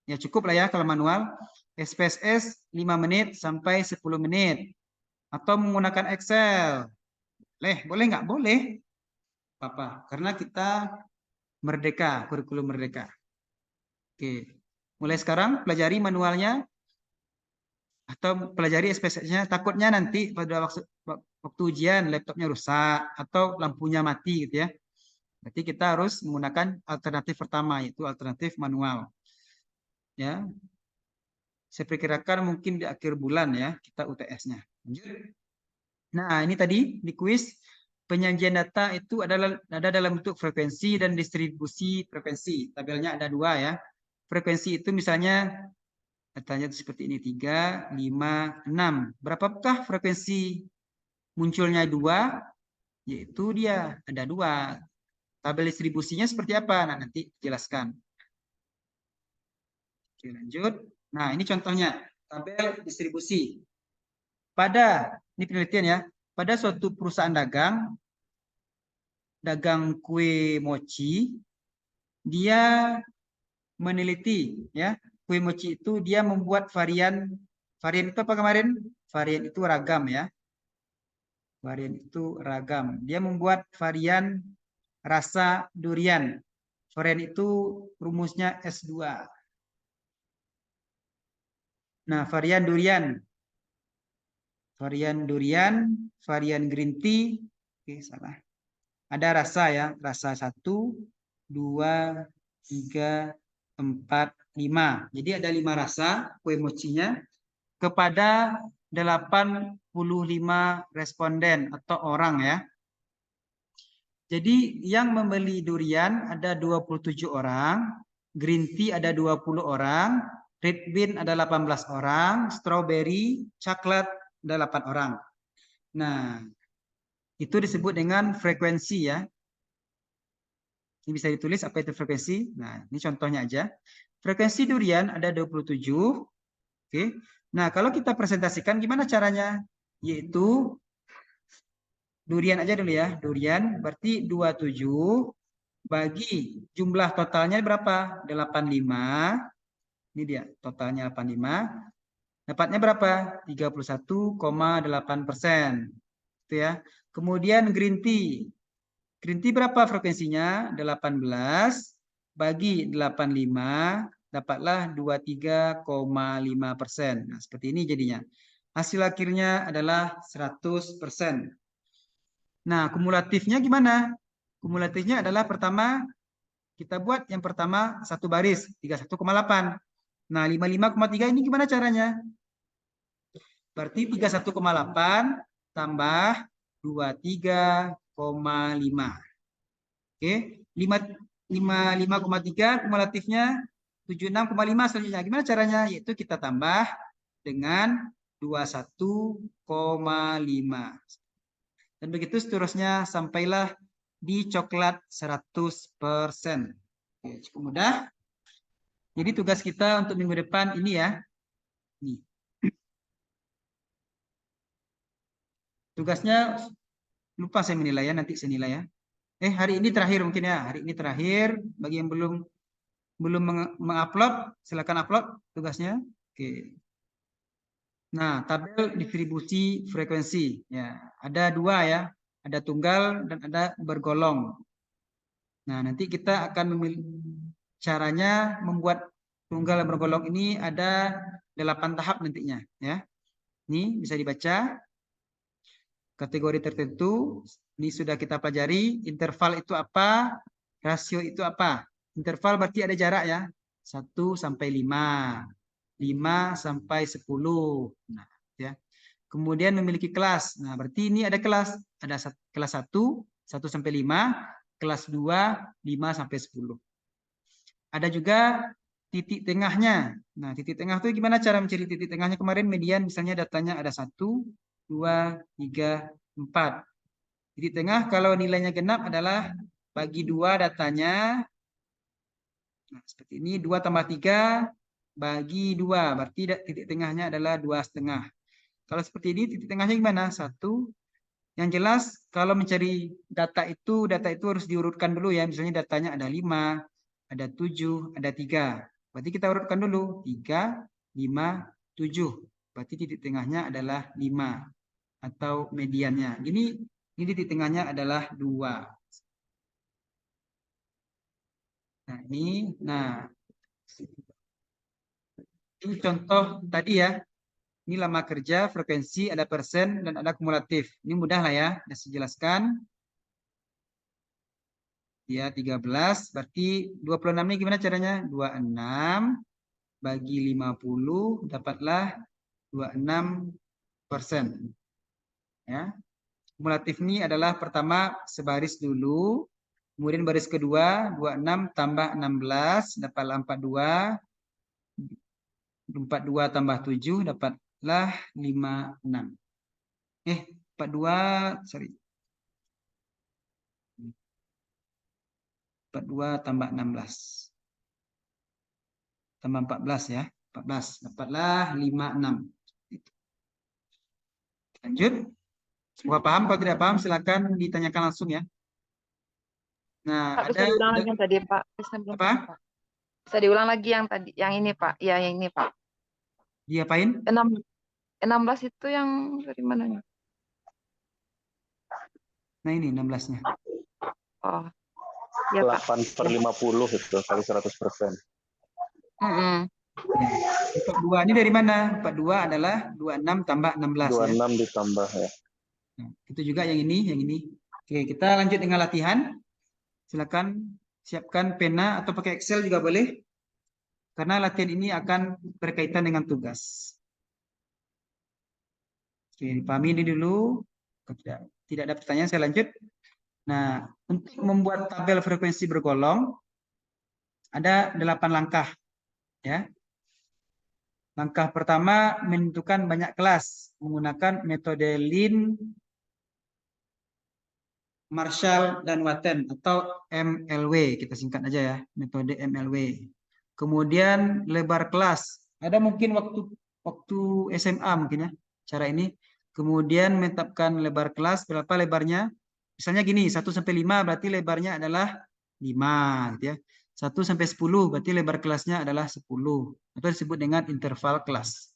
ya cukup lah ya kalau manual. SPSS 5 menit sampai 10 menit. Atau menggunakan Excel. Boleh nggak? Boleh. Apa? Karena kita merdeka, kurikulum merdeka. Oke. Mulai sekarang pelajari manualnya atau pelajari SPSS-nya. Takutnya nanti pada waktu ujian laptopnya rusak atau lampunya mati gitu ya. Berarti kita harus menggunakan alternatif pertama, yaitu alternatif manual. Ya. Saya perkirakan mungkin di akhir bulan ya kita UTS-nya. Nah, ini tadi di kuis penyajian data itu ada dalam bentuk frekuensi dan distribusi frekuensi. Tabelnya ada 2 ya. Frekuensi itu misalnya datanya seperti ini 3, 5, 6. Berapakah frekuensi munculnya 2? Yaitu dia ada 2. Tabel distribusinya seperti apa? Nah, nanti jelaskan. Oke, lanjut. Nah, ini contohnya tabel distribusi. Ini penelitian ya, pada suatu perusahaan dagang kue mochi, dia meneliti ya, kue mochi itu dia membuat varian itu apa kemarin? Varian itu ragam ya. Varian itu ragam. Dia membuat varian rasa durian. Varian itu rumusnya S2. Nah, varian durian, varian green tea. Oke, salah. Ada rasa ya, rasa 1, 2, 3, 4, 5. Jadi ada 5 rasa kue mochinya kepada 85 responden atau orang ya. Jadi yang membeli durian ada 27 orang, green tea ada 20 orang, red bean ada 18 orang, strawberry, coklat ada 8 orang. Nah, itu disebut dengan frekuensi ya. Ini bisa ditulis apa itu frekuensi. Nah, ini contohnya aja. Frekuensi durian ada 27. Oke. Nah, kalau kita presentasikan gimana caranya? Yaitu durian aja dulu ya. Durian berarti 27 bagi jumlah totalnya berapa? 85. Ini dia totalnya 85. Dapatnya berapa? 31,8%. Itu ya. Kemudian green tea. Green tea berapa frekuensinya? 18 bagi 85 dapatlah 23,5%. Nah, seperti ini jadinya. Hasil akhirnya adalah 100%. Nah, kumulatifnya gimana? Kumulatifnya adalah pertama kita buat yang pertama satu baris 31,8. Nah, 55,3 ini gimana caranya? Berarti 31,8 tambah 23,5. Oke, 55,3 kumulatifnya 76,5 selanjutnya. Gimana caranya? Yaitu kita tambah dengan 21,5. Dan begitu seterusnya sampailah di coklat 100%. Oke, cukup mudah. Jadi tugas kita untuk minggu depan ini ya. Nih. Tugasnya lupa saya menilai ya, nanti saya nilai ya. Hari ini terakhir mungkin ya. Hari ini terakhir. Bagi yang belum mengupload, silakan upload tugasnya. Oke. Nah, tabel distribusi frekuensi ya. Ada 2 ya. Ada tunggal dan ada bergolong. Nah, nanti kita akan memilih caranya membuat tunggal dan bergolong ini ada 8 tahap nantinya ya. Ini bisa dibaca. Kategori tertentu ini sudah kita pelajari. Interval itu apa? Rasio itu apa? Interval berarti ada jarak ya. 1 sampai 5. 5 sampai 10. Nah, ya. Kemudian memiliki kelas. Nah, berarti ini ada kelas. Ada kelas 1 sampai 5, kelas 2 5 sampai 10. Ada juga titik tengahnya. Nah, titik tengah itu gimana cara mencari titik tengahnya? Kemarin median misalnya datanya ada 1, 2, 3, 4. Titik tengah kalau nilainya genap adalah bagi 2 datanya. Nah, seperti ini 2 tambah 3 bagi 2. Berarti titik tengahnya adalah 2,5. Kalau seperti ini titik tengahnya gimana? 1. Yang jelas kalau mencari data itu harus diurutkan dulu ya. Misalnya datanya ada 5, ada 7, ada 3. Berarti kita urutkan dulu. 3, 5, 7. Berarti titik tengahnya adalah 5. Atau mediannya. Ini titik tengahnya adalah 2. Nah, ini contoh tadi ya. Ini lama kerja, frekuensi, ada persen, dan ada kumulatif. Ini mudah lah ya, saya jelaskan. Ya, 13, berarti 26 ini gimana caranya? 26 bagi 50, dapatlah 26%. Ya. Kumulatif ini adalah pertama sebaris dulu, kemudian baris kedua 26 tambah 16 dapatlah 42, 42 tambah 7 dapatlah 56. 42, sorry. 42 tambah 16. Tambah 14 ya. 14 dapatlah 56. Lanjut. Semoga paham. Kalau tidak paham silakan ditanyakan langsung ya. Nah, Pak, bisa diulang lagi yang tadi, Pak. Apa? Bisa diulang lagi yang tadi, yang ini, Pak. Ya, yang ini, Pak. Diapain? 16 itu yang dari mananya? Nah, ini 16-nya. Oh. Ya, Pak. 8/50 itu kali 100%. Mm-mm. Ya. 42 ini dari mana? 42 adalah 26 tambah 16 ya. 26 ditambah ya. Nah, itu juga yang ini. Oke, kita lanjut dengan latihan. Silakan siapkan pena atau pakai Excel juga boleh. Karena latihan ini akan berkaitan dengan tugas. Oke, dipahami ini dulu. Tidak ada pertanyaan, saya lanjut. Nah, untuk membuat tabel frekuensi bergolong ada 8 langkah. Ya. Langkah pertama menentukan banyak kelas menggunakan metode Lin, Marshall, dan Watten atau MLW. Kita singkat aja ya, metode MLW. Kemudian lebar kelas. Ada mungkin waktu SMA mungkin ya cara ini. Kemudian menetapkan lebar kelas, berapa lebarnya? Misalnya gini, 1 sampai 5 berarti lebarnya adalah 5 gitu ya. 1 sampai 10 berarti lebar kelasnya adalah 10 atau disebut dengan interval kelas.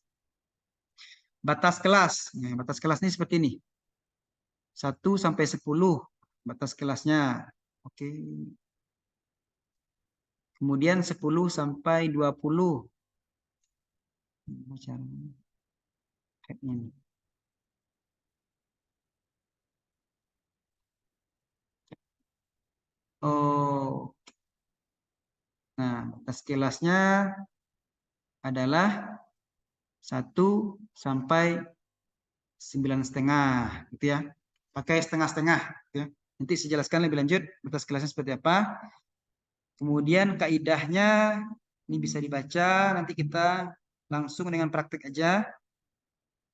Batas kelas. Nah, batas kelas ini seperti ini. 1 sampai 10 batas kelasnya. Oke. Kemudian 10 sampai 20. Oh. Nah, batas kelasnya adalah 1 sampai 9,5 gitu ya. Pakai setengah-setengah gitu ya. Nanti saya jelaskan lebih lanjut batas kelasnya seperti apa. Kemudian kaidahnya ini bisa dibaca, nanti kita langsung dengan praktik aja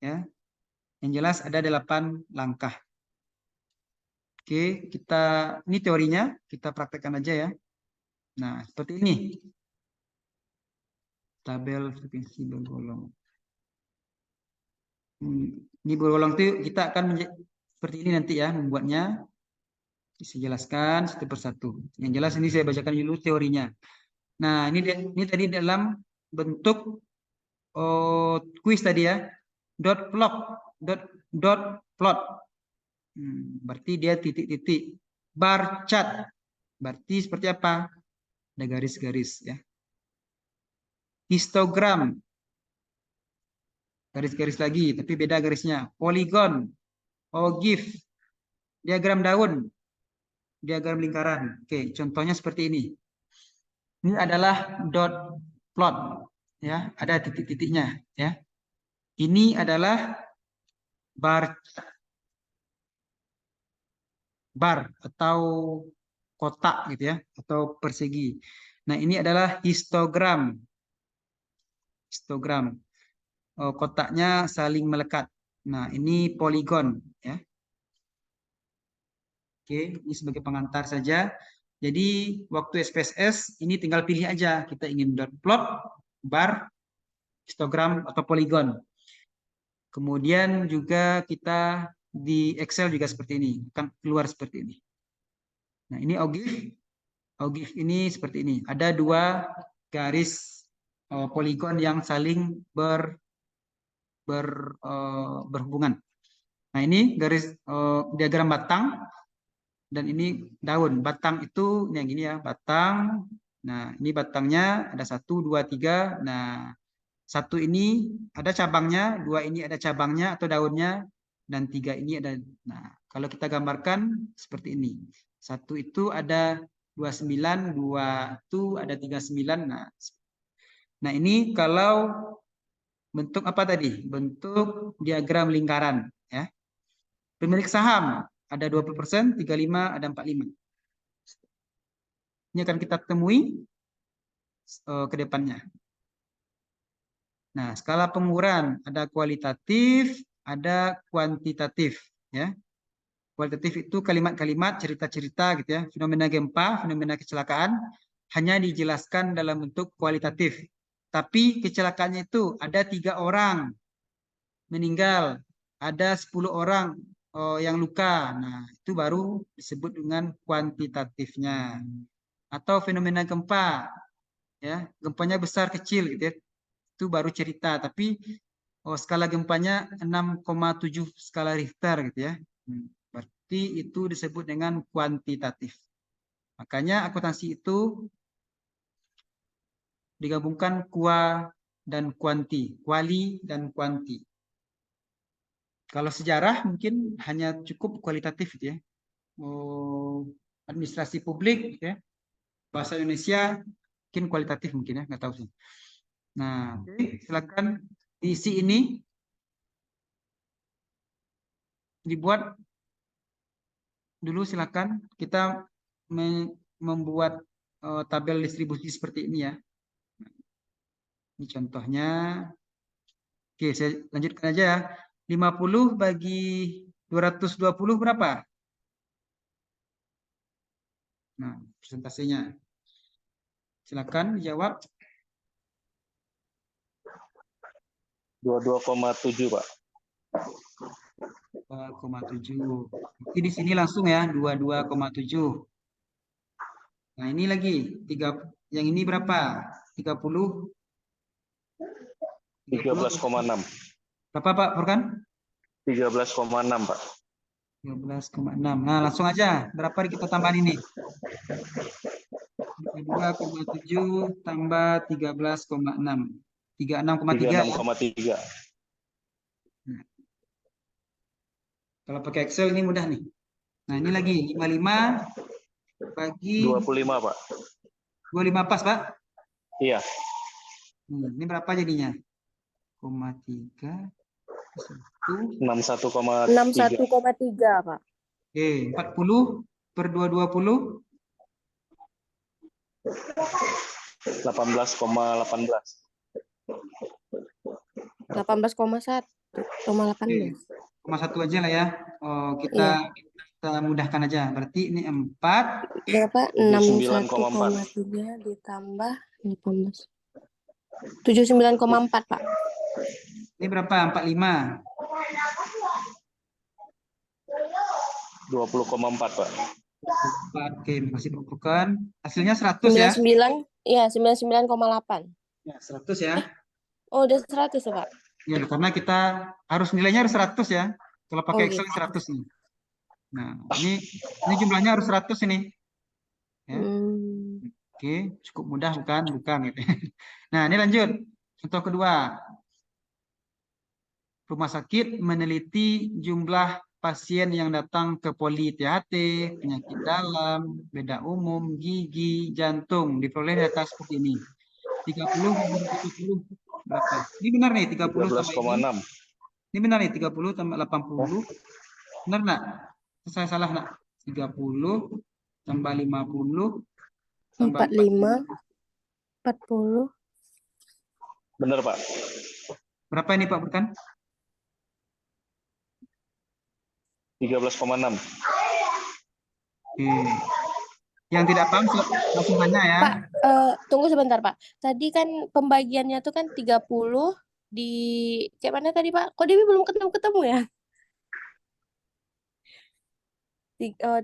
ya. Yang jelas ada 8 langkah. Oke, ini teorinya, kita praktekkan aja ya. Nah, seperti ini. Tabel frekuensi bergolong. Ini bergolong itu kita akan seperti ini nanti ya membuatnya. Saya jelaskan satu persatu. Yang jelas ini saya bacakan dulu teorinya. Nah, ini tadi dalam bentuk kuis tadi ya. Dot plot. Berarti dia titik-titik. Bar chart. Berarti seperti apa? Ada garis-garis ya. Histogram. Garis-garis lagi, tapi beda garisnya. Polygon. Ogive. Diagram daun. Diagram lingkaran. Oke, contohnya seperti ini. Ini adalah dot plot. Ya, ada titik-titiknya. Ya. Ini adalah bar atau kotak gitu ya, atau persegi. Nah, ini adalah histogram. Histogram. Kotaknya saling melekat. Nah, ini poligon ya. Oke, ini sebagai pengantar saja. Jadi waktu SPSS ini tinggal pilih aja kita ingin dot plot, bar, histogram atau poligon. Kemudian juga kita di Excel juga seperti ini, akan keluar seperti ini. Nah, ini OGIF. OGIF ini seperti ini. Ada dua garis poligon yang saling berhubungan. Nah, ini garis diagram batang dan ini daun. Batang itu yang gini ya, batang. Nah, ini batangnya ada 1, 2, 3. Nah, 1 ini ada cabangnya, 2 ini ada cabangnya atau daunnya, dan 3 ini ada. Nah, kalau kita gambarkan seperti ini. 1 itu ada 29, 2 itu ada 39. Nah, ini kalau bentuk apa tadi? Bentuk diagram lingkaran, ya. Pemilik saham ada 20%, 35, ada 45. Ini akan kita temui ke depannya. Nah, skala pengukuran ada kualitatif, ada kuantitatif, ya. Kualitatif itu kalimat-kalimat, cerita-cerita gitu ya. Fenomena gempa, fenomena kecelakaan hanya dijelaskan dalam bentuk kualitatif. Tapi kecelakaannya itu ada 3 orang meninggal, ada 10 orang yang luka. Nah, itu baru disebut dengan kuantitatifnya. Atau fenomena gempa, ya, gempanya besar kecil gitu ya. Itu baru cerita, tapi skala gempanya 6,7 skala Richter gitu ya. Berarti itu disebut dengan kuantitatif. Makanya akuntansi itu digabungkan kua dan kuanti, kuali dan kuanti. Kalau sejarah mungkin hanya cukup kualitatif gitu ya. Administrasi publik gitu ya. Bahasa Indonesia mungkin kualitatif mungkin ya, nggak tahu sih. Nah, oke, silakan diisi ini, dibuat dulu silakan. Kita membuat tabel distribusi seperti ini ya. Ini contohnya. Oke, saya lanjutkan aja ya. 50 bagi 220 berapa? Nah, presentasinya. Silakan dijawab. 22,7, Pak. 2,7. Jadi di sini langsung ya, 22,7. Nah, ini lagi yang ini berapa? 30. 13,6. Berapa Pak Furkan? 13,6, Pak. 13,6. Nah, langsung aja. Berapa kita tambahin ini? 2,7 tambah 13,6. 36,3 ya. 36,3. Nah, kalau pakai Excel ini mudah nih. Nah, ini lagi 55 bagi 25, Pak. 25 pas, Pak. Iya. Ini berapa jadinya? 0,3 1 61,3. 61,3, Pak. Oke, 40 per 220 18,18. 18,1,18. 1 aja lah ya. Kita mudahkan aja. Berarti ini 4. Berapa? 61,3 ditambah 18. 79,4, Pak. Ini berapa? 45. 20,4, Pak. 4. Oke, masih bukan. Hasilnya 100 ya. 99, iya 99,8. Ya, 100 ya. Oh, udah 100 ya, Pak. Ya, karena kita harus nilainya harus 100 ya. Kalau pakai Excel gitu. 100 nih. Nah, ini jumlahnya harus 100 ini. Ya. Oke, cukup mudah bukan? Bukan gitu. Nah, ini lanjut. Contoh kedua. Rumah sakit meneliti jumlah pasien yang datang ke poli THT, penyakit dalam, bedah umum, gigi, jantung. Diperoleh data seperti ini. 30 tambah 70 berapa? Ini benar nih 30 tambah 13,6. ini benar nih 30 tambah 80. Benar nak? Saya salah nak? 30 tambah 50 tambah 45, 40. Benar, Pak. Berapa ini Pak Burkan? 13,6. Oke. Yang tidak paham langsung tanya ya. Pak, tunggu sebentar, Pak. Tadi kan pembagiannya tuh kan 30 di kayak mana tadi, Pak? Kok Dewi belum ketemu-ketemu ya? 30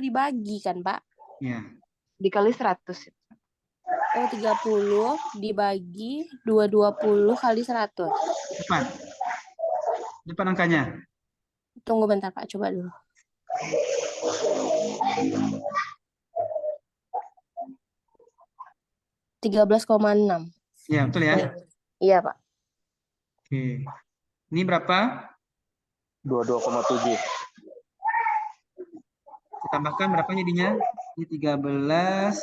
dibagi kan, Pak? Ya. Dikali 100. Oh, 30 dibagi 220 kali 100. Cepat. Cepat angkanya. Tunggu bentar, Pak. Coba dulu. $13,6. Ya, betul ya. Iya, Pak. Oke. Ini berapa? 22,7. Ditambahkan berapa jadinya? Ini 13,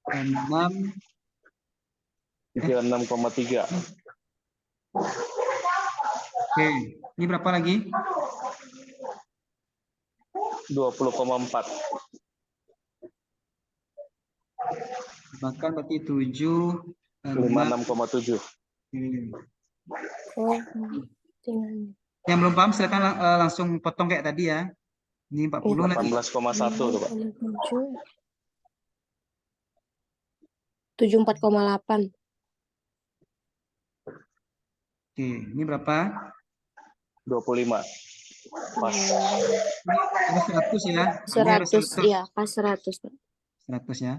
6. 36,3. Oke. Ini berapa lagi? 20,4. Bahkan berarti 7, 56,7. Oh, tinggal. Yang belum paham silakan langsung potong kayak tadi ya. Ini 40 lagi. 18,1 tuh, Pak. 74,8. Oke, ini berapa? 25. Pas. Ini 100 ya. Ini harus 100, iya, pas 100, Pak. 100 ya.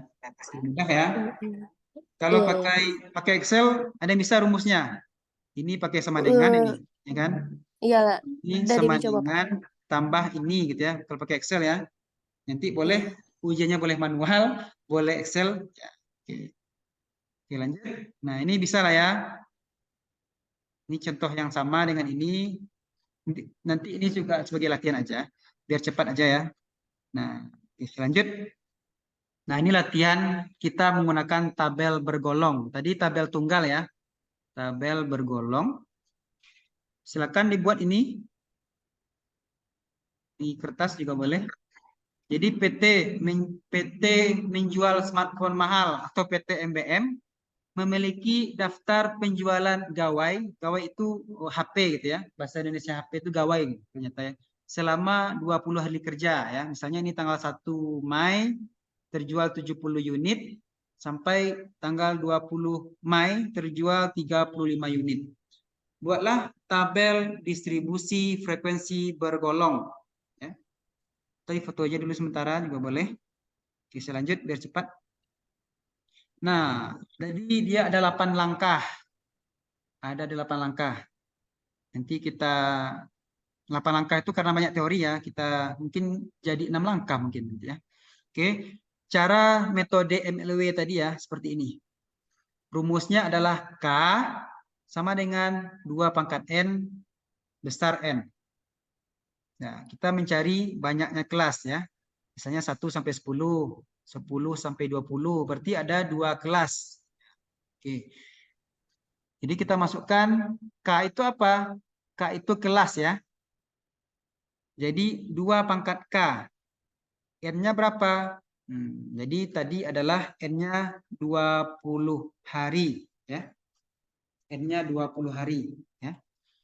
Mudah ya. Mm-mm. Kalau Iya, pakai Excel ada yang bisa rumusnya. Ini pakai sama dengan ini, ya kan? Iya, Ini dari sama dicoba, Pak. dengan tambah ini gitu ya. Kalau pakai Excel ya. Nanti boleh ujiannya boleh manual, boleh Excel. Ya, oke. Oke, lanjut. Nah, ini bisa lah ya. Ini contoh yang sama dengan ini. Nanti ini juga sebagai latihan aja, biar cepat aja ya. Nah, oke, lanjut. Nah, ini latihan kita menggunakan tabel bergolong. Tadi tabel tunggal ya. Tabel bergolong. Silakan dibuat ini. Di kertas juga boleh. Jadi PT menjual smartphone mahal atau PT MBM memiliki daftar penjualan gawai. Gawai itu HP gitu ya. Bahasa Indonesia HP itu gawai ternyata ya. Selama 20 hari kerja ya. Misalnya ini tanggal 1 Mei terjual 70 unit sampai tanggal 20 Mei terjual 35 unit. Buatlah tabel distribusi frekuensi bergolong. Ya. Tadi foto aja dulu sementara juga boleh. Oke, saya lanjut biar cepat. Nah, jadi dia ada 8 langkah. Ada 8 langkah. Nanti kita 8 langkah itu karena banyak teori ya, kita mungkin jadi 6 langkah mungkin ya. Oke. Cara metode MLW tadi ya seperti ini. Rumusnya adalah K sama dengan 2 pangkat N besar N. Nah, kita mencari banyaknya kelas ya. Misalnya 1 sampai 10, 10 sampai 20, berarti ada 2 kelas. Oke. Jadi kita masukkan K itu apa? K itu kelas ya. Jadi 2 pangkat K. N-nya berapa? Jadi tadi adalah N-nya 20 hari ya. N-nya 20 hari ya.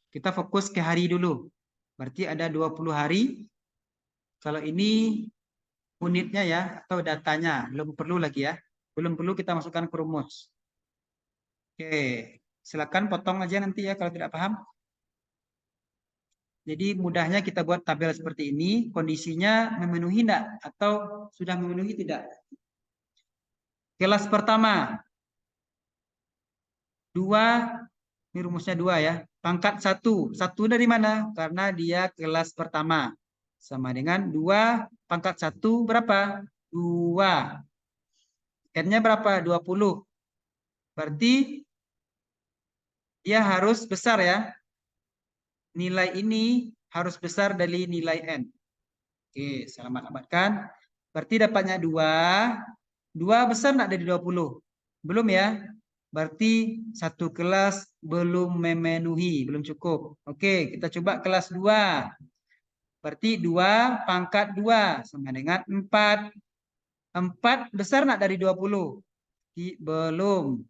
Kita fokus ke hari dulu. Berarti ada 20 hari. Kalau ini unitnya ya atau datanya belum perlu lagi ya. Belum perlu kita masukkan ke rumus. Oke, silakan potong aja nanti ya kalau tidak paham. Jadi mudahnya kita buat tabel seperti ini, kondisinya memenuhi tidak atau sudah memenuhi tidak. Kelas pertama 2, ini rumusnya 2 ya. Pangkat 1, 1 dari mana? Karena dia kelas pertama. Sama dengan 2 pangkat 1 berapa? 2. N-nya berapa? 20. Berarti dia harus besar ya. Nilai ini harus besar dari nilai N. Oke, saya alamatkan. Berarti dapatnya 2. 2 besar enggak dari 20? Belum ya. Berarti 1 kelas belum memenuhi, belum cukup. Oke, kita coba kelas 2. Berarti 2 pangkat 2 sama dengan 4. 4 besar enggak dari 20? Belum.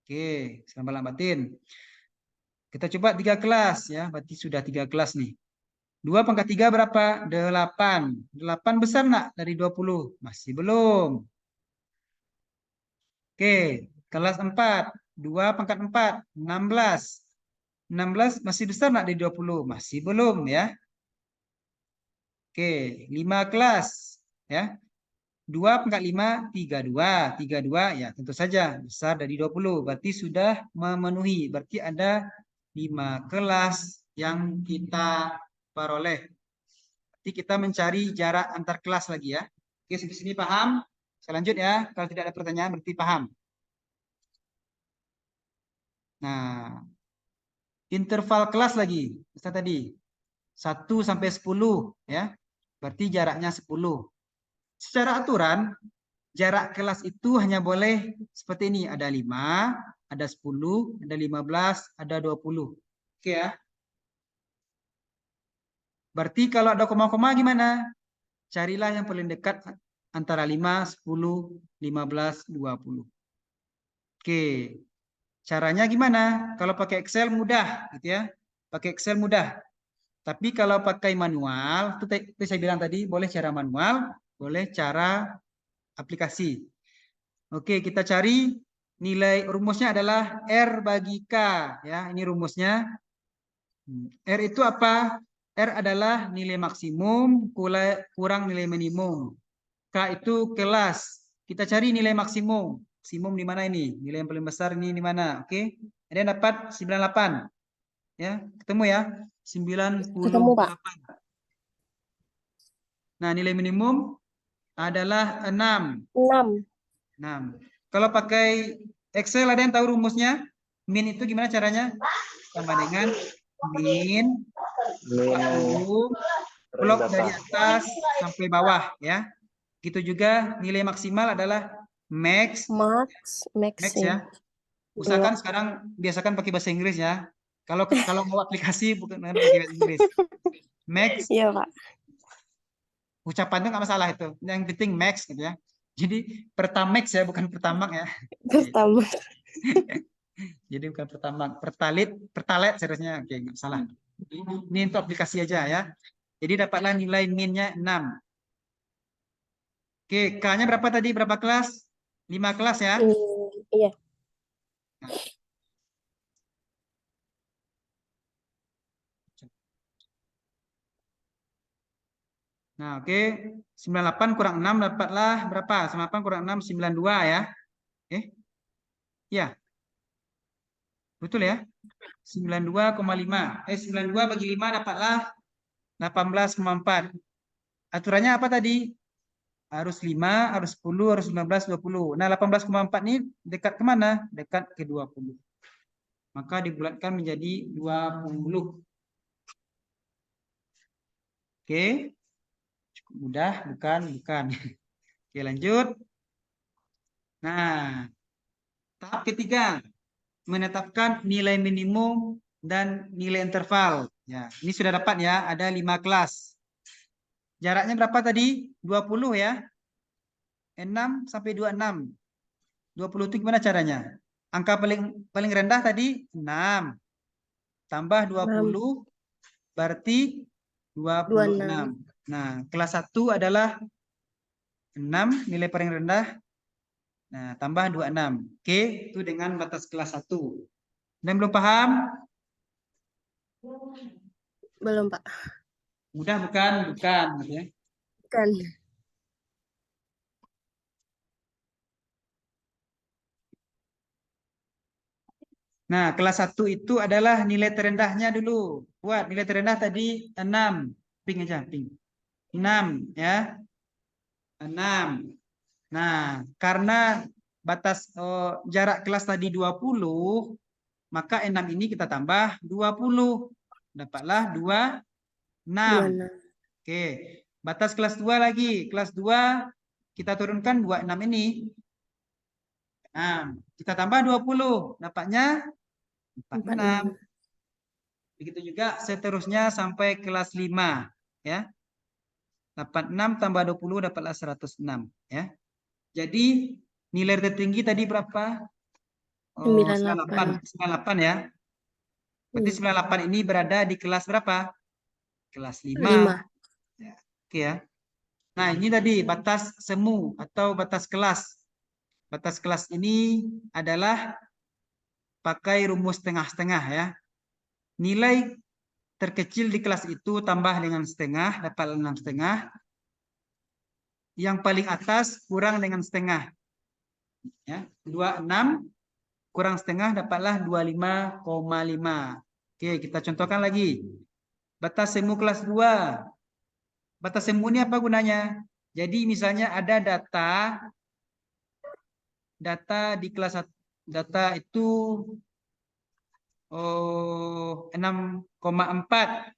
Oke, saya lambatin. Kita coba 3 kelas ya, berarti sudah 3 kelas nih. 2 pangkat 3 berapa? 8. 8 besar nak dari 20? Masih belum. Oke, kelas 4. 2 pangkat 4, 16. 16 masih besar nak dari 20? Masih belum ya. Oke, 5 kelas ya. 2 pangkat 5, 32. 32 ya tentu saja besar dari 20. Berarti sudah memenuhi. Berarti ada 5 kelas yang kita peroleh. Berarti kita mencari jarak antar kelas lagi ya. Oke, sampai sini paham? Saya lanjut ya. Kalau tidak ada pertanyaan berarti paham. Nah, interval kelas lagi. Ustaz tadi. 1 sampai 10 ya. Berarti jaraknya 10. Secara aturan, jarak kelas itu hanya boleh seperti ini. Ada 5, ada 10, ada 15, ada 20. Oke ya. Berarti kalau ada koma-koma gimana? Carilah yang paling dekat antara 5, 10, 15, 20. Oke. Caranya gimana? Kalau pakai Excel mudah gitu ya. Pakai Excel mudah. Tapi kalau pakai manual, itu saya bilang tadi, boleh cara manual, boleh cara aplikasi. Oke, kita cari nilai rumusnya adalah R bagi K. Ya, ini rumusnya. R itu apa? R adalah nilai maksimum kurang nilai minimum. K itu kelas. Kita cari nilai maksimum. Maksimum di mana ini? Nilai yang paling besar ini di mana? Oke. Ada yang dapat 98. Ya, ketemu ya? 98. Ketemu, Pak. Nah, nilai minimum adalah 6. 6. 6. Kalau pakai Excel ada yang tahu rumusnya? Min itu gimana caranya? Sama dengan min 40 blok dari atas sampai bawah ya. Gitu juga nilai maksimal adalah max ya. Usahakan sekarang biasakan pakai bahasa Inggris ya. Kalau mau aplikasi bukan pakai bahasa Inggris. Max. Iya, Pak. Ucapan itu nggak masalah itu. Yang penting max gitu ya. Jadi Pertamax ya, bukan Pertamax ya. Pertama. Jadi bukan Pertalite seharusnya. Oke, nggak salah. Ini untuk aplikasi aja ya. Jadi dapatlah nilai minnya 6. Oke, K-nya berapa tadi? Berapa kelas? 5 kelas ya. Iya. Nah, oke. 98 kurang 6 dapatlah berapa? 98 kurang 6, 92 ya. Oke. Iya. Betul ya? 92,5. 92 bagi 5 dapatlah 18,4. Aturannya apa tadi? Harus 5, harus 10, harus 15, 20. Nah, 18,4 ini dekat kemana? Dekat ke 20. Maka dibulatkan menjadi 20. Oke. Cukup mudah, bukan? Oke, lanjut. Nah, tahap ketiga. Menetapkan nilai minimum dan nilai interval. Ya, ini sudah dapat ya, ada 5 kelas. Jaraknya berapa tadi? 20 ya. 6 sampai 26. 20 itu gimana caranya? Angka paling rendah tadi 6. Tambah 20 berarti 26. Nah, kelas 1 adalah 6, nilai paling rendah. Nah, tambah 26. Oke, itu dengan batas kelas 1. Dan belum paham? Belum, Pak. Mudah bukan? Bukan. Ya. Bukan. Nah, kelas 1 itu adalah nilai terendahnya dulu. Buat nilai terendah tadi 6. Ping aja, ping. 6 ya. 6. Nah, karena batas jarak kelas tadi 20, maka 6 ini kita tambah 20. Dapatlah 26. Oke. Batas kelas 2 lagi. Kelas 2 kita turunkan 26 ini. Nah, kita tambah 20. Dapatnya 46. Begitu juga seterusnya sampai kelas 5. Ya. 86 tambah 20 dapatlah 106. Ya. Jadi nilai tertinggi tadi berapa? 98 ya. Berarti 98 ini berada di kelas berapa? kelas 5. 5. Ya, oke ya. Nah, ini tadi batas semu atau batas kelas. Batas kelas ini adalah pakai rumus setengah-setengah ya. Nilai terkecil di kelas itu tambah dengan setengah, dapat 6,5. Yang paling atas kurang dengan setengah. Ya, 26 kurang setengah dapatlah 25,5. Oke, kita contohkan lagi. Batas semu kelas 2. Batas semu ini apa gunanya? Jadi misalnya ada data di kelas 1, data itu 6,4.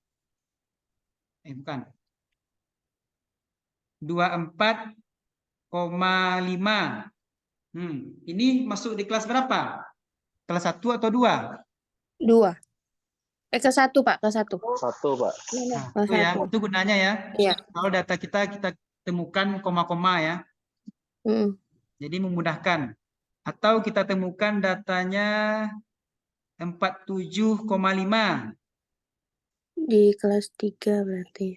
Bukan. 24,5. Ini masuk di kelas berapa? Kelas 1 atau 2? 2. Kelas 1, Pak. Kelas 1. 1, Pak. Nah, Kelas itu ya, 1. itu gunanya ya. Iya. Kalau data kita temukan koma-koma ya. Mm. Jadi memudahkan. Atau kita temukan datanya 47,5. Di kelas 3 berarti.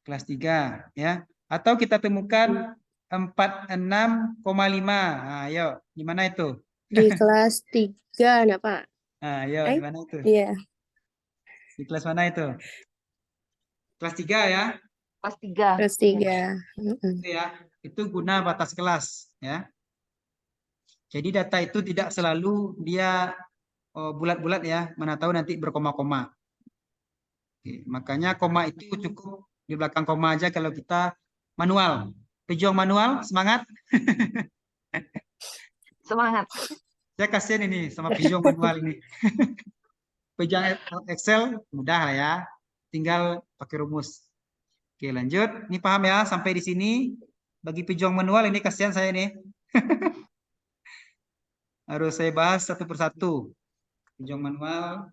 Kelas 3 ya. Atau kita temukan 46,5. Nah, ayo, gimana itu? Di kelas 3, enggak, Pak? Nah, ayo, Eh? gimana itu? Iya. Di kelas mana itu? Kelas 3 ya. Kelas 3. Kelas 3. Mm-mm. Itu ya. Itu guna batas kelas ya. Jadi data itu tidak selalu dia bulat-bulat ya, mana tahu nanti berkoma-koma. Oke, makanya koma itu cukup di belakang koma aja kalau kita manual. Pejuang manual, semangat. Semangat. Saya kasihan ini sama pejuang manual ini. Pejuang Excel mudah lah ya, tinggal pakai rumus. Oke, lanjut. Ini paham ya sampai di sini. Bagi pejuang manual ini kasihan saya nih. Harus saya bahas satu persatu. Pejuang manual.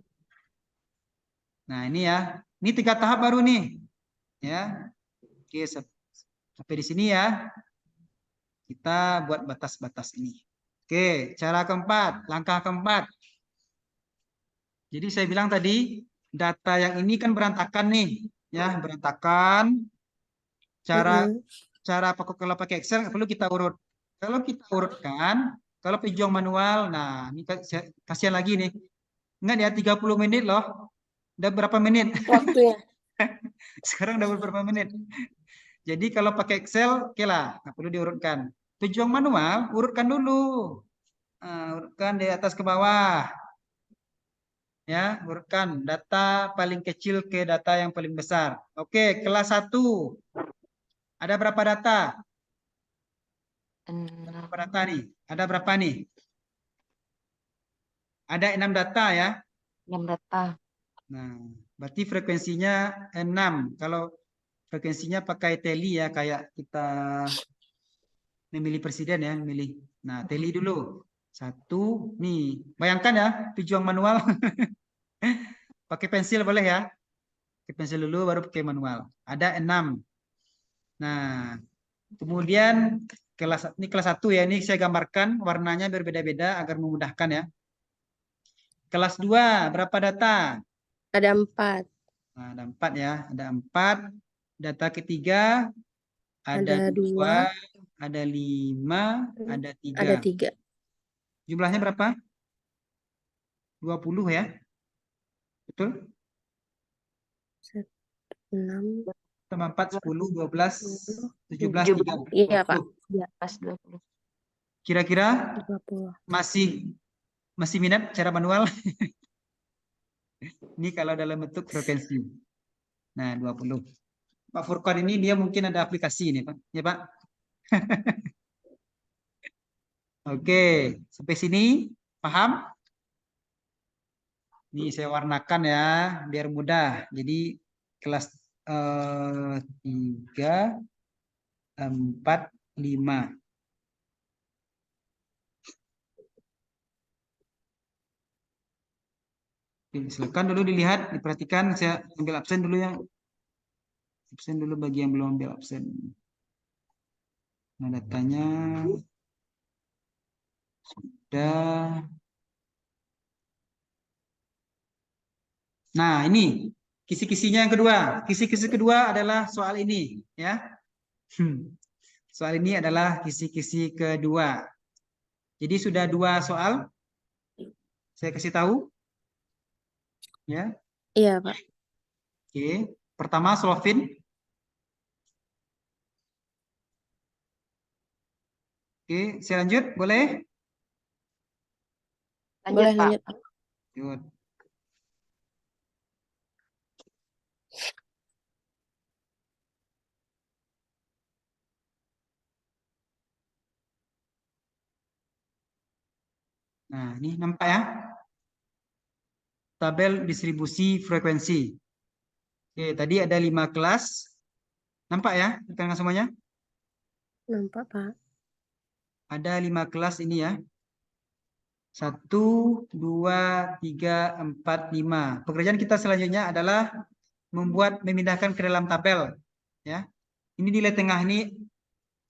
Nah, ini ya. Ini 3 tahap baru nih. Ya. Oke, sampai di sini ya. Kita buat batas-batas ini. Oke, cara keempat, langkah keempat. Jadi saya bilang tadi, data yang ini kan berantakan nih. Ya, berantakan. Cara kalau pakai Excel nggak perlu kita urut. Kalau kita urutkan, kalau pejuang manual, nah ini kasihan lagi nih. Ingat ya, 30 menit loh. Udah berapa menit? Waktunya. Sekarang udah berapa menit? Jadi kalau pakai Excel, oke lah, nggak perlu diurutkan. Pejuang manual, urutkan dulu. Urutkan dari atas ke bawah. Ya, urutkan data paling kecil ke data yang paling besar. Oke, kelas 1. Ada berapa data? Berapa data nih? Ada berapa nih? Ada 6 data ya. 6 data. Nah, berarti frekuensinya 6. Kalau frekuensinya pakai teli ya, kayak kita memilih presiden ya, memilih. Nah, teli dulu. 1, nih. Bayangkan ya, pejuang manual. Pakai pensil boleh ya. Pakai pensil dulu, baru pakai manual. Ada 6. Nah, kemudian ini kelas 1 ya, ini saya gambarkan warnanya berbeda-beda agar memudahkan ya. Kelas 2, berapa data? Ada 4. Nah, ada 4 ya, ada 4. Data ketiga ada 2, ada 5, ada 3. Ada 3. Jumlahnya berapa? 20 ya. Betul? 6. Tambah 4, 10, 12, 17, 3. Iya, Pak. 20. Pas 20. Kira-kira 20. masih minat cara manual? Ini kalau dalam bentuk frekuensi. Nah, 20. Pak Furqan ini dia mungkin ada aplikasi ini, Pak. Ya, Pak? Oke, sampai sini paham? Ini saya warnakan ya, biar mudah. Jadi kelas 3, 4, 5. Silakan dulu dilihat, diperhatikan. Saya ambil absen dulu ya. Absen dulu bagi yang belum ambil absen. Nah, datanya sudah. Nah, ini kisi-kisinya yang kedua. Kisi-kisi kedua adalah soal ini, ya. Soal ini adalah kisi-kisi kedua. Jadi sudah 2 soal. Saya kasih tahu. Ya. Iya, Pak. Oke. Pertama Slovin. Oke, saya lanjut, boleh? Lanjut, Boleh Pak. lanjut, Pak. Lanjut. Nah, ini nampak ya? Tabel distribusi frekuensi. Oke, tadi ada 5 kelas. Nampak ya, rekan-rekan semuanya? Nampak, Pak. Ada 5 kelas ini ya. 1, 2, 3, 4, 5. Pekerjaan kita selanjutnya adalah memindahkan ke dalam tabel. Ya, ini nilai tengah ini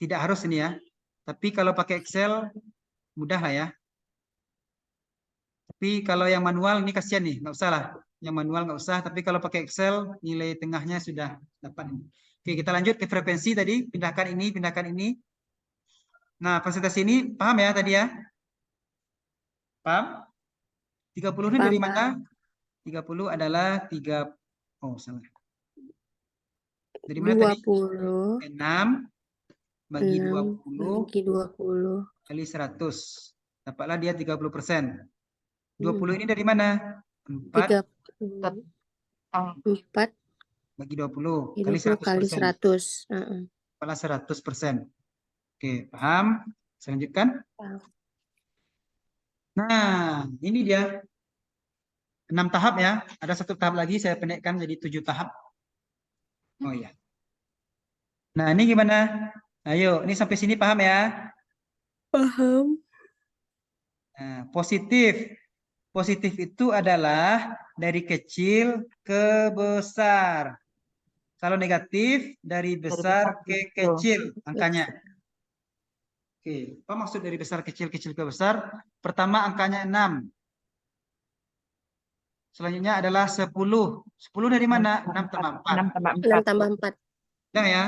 tidak harus ini ya. Tapi kalau pakai Excel mudah lah ya. Tapi kalau yang manual ini kasihan nih, nggak usah lah. Yang manual nggak usah. Tapi kalau pakai Excel nilai tengahnya sudah dapat. Oke, kita lanjut ke frekuensi tadi. Pindahkan ini, pindahkan ini. Nah, presentasi ini paham ya tadi ya? Paham? 30 ini dari Paham, mana? 30 adalah 3. Oh, salah. Dari mana tadi? 20, 6 bagi 6 20 bagi 20. kali 100. Dapatlah dia 30%. 20 Hmm. ini dari mana? 4 4 bagi 20 20 kali 100%. kali 100. Dapatlah 100%. Oke, paham? Saya lanjutkan. Paham. Nah, ini dia. 6 tahap ya. Ada 1 tahap lagi saya pendekkan jadi 7 tahap. Oh iya. Nah, ini gimana? Ayo, ini sampai sini paham ya? Paham. Nah, positif. Positif itu adalah dari kecil ke besar. Kalau negatif dari besar ke kecil angkanya. Oke, apa maksud dari besar kecil ke besar? Pertama angkanya 6. Selanjutnya adalah 10. 10 dari mana? 6 tambah 4. 6 tambah 6 4. tambah 4. Nah ya.